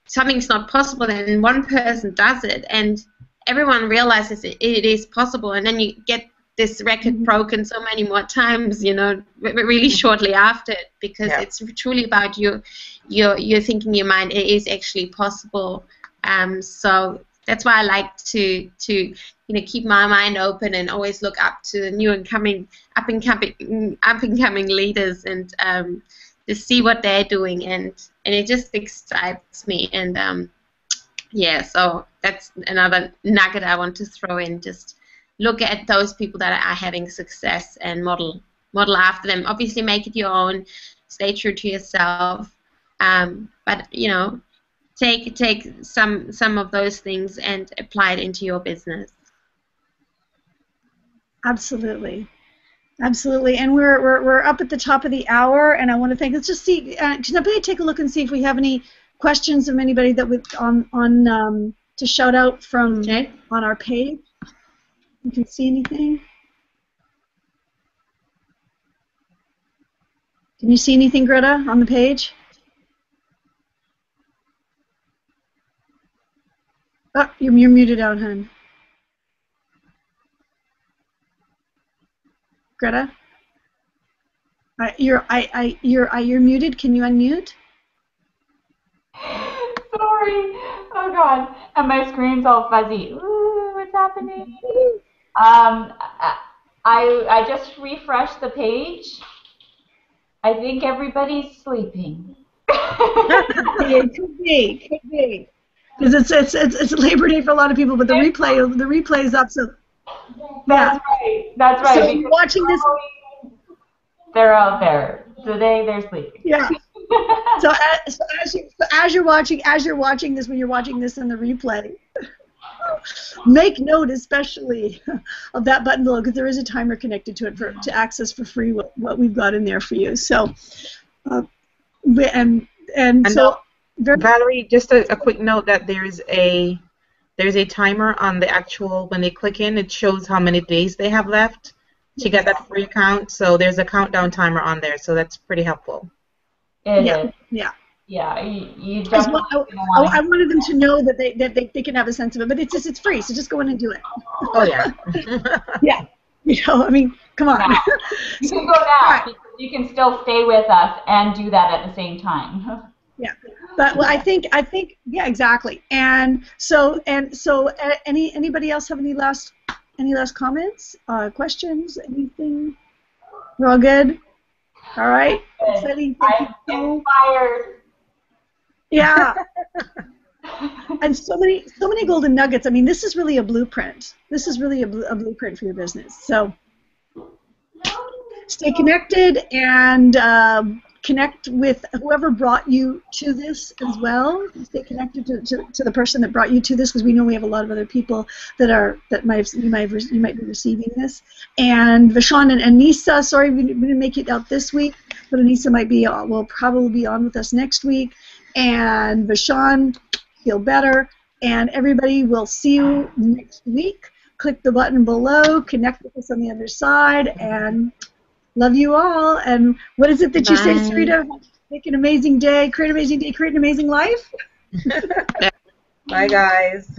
something's not possible, then one person does it, and everyone realizes it is possible, and then you get this record broken so many more times, you know, really shortly after it, because it's truly about your thinking, your mind. It is actually possible. So that's why I like to you know, keep my mind open and always look up to the new up and coming leaders, and to see what they're doing, and it just excites me. And yeah, so that's another nugget I want to throw in. Just look at those people that are having success and model after them. Obviously, make it your own. Stay true to yourself. But you know, take some of those things and apply it into your business. Absolutely. Absolutely, and we're up at the top of the hour, and I want to thank. Let's just see. Can somebody take a look and see if we have any questions of anybody that would on to shout out from on our page? You can see anything? Can you see anything, Greta, on the page? Oh, you're muted out, hon. Greta? You're muted. Can you unmute? Sorry. Oh God. And my screen's all fuzzy. Ooh, what's happening? I just refreshed the page. I think everybody's sleeping. It could be. Because it's Labor Day for a lot of people, but the replay is up. So That's right. So you're watching this. They're out there. Today they're sleeping. Yeah. So as you're watching this, when you're watching this in the replay, make note especially of that button below, because there is a timer connected to it to access for free what we've got in there for you. So Valerie, just a quick note that there's a timer on the actual, when they click in, it shows how many days they have left to get that free account. So there's a countdown timer on there, so that's pretty helpful. Yeah. You I wanted them to know that they can have a sense of it, but it's free, so just go in and do it. Oh yeah. Yeah. You know, I mean, come on. Yeah. You can go now because you can still stay with us and do that at the same time. Yeah, but well, I think yeah, exactly. And so anybody else have any last comments, questions, anything? We're all good. All right. I'm inspired. Yeah. And so many golden nuggets. I mean, this is really a blueprint. This is really a blueprint for your business. So stay connected and connect with whoever brought you to this as well. Stay connected to the person that brought you to this, because we know we have a lot of other people that you might be receiving this. And Vashon and Anissa, sorry we didn't make it out this week, but Anissa will probably be on with us next week. And Vashon, feel better. And everybody, will see you next week. Click the button below, connect with us on the other side, and love you all. And what is it that you say, Sarita? Make an amazing day, create an amazing life. Bye, guys.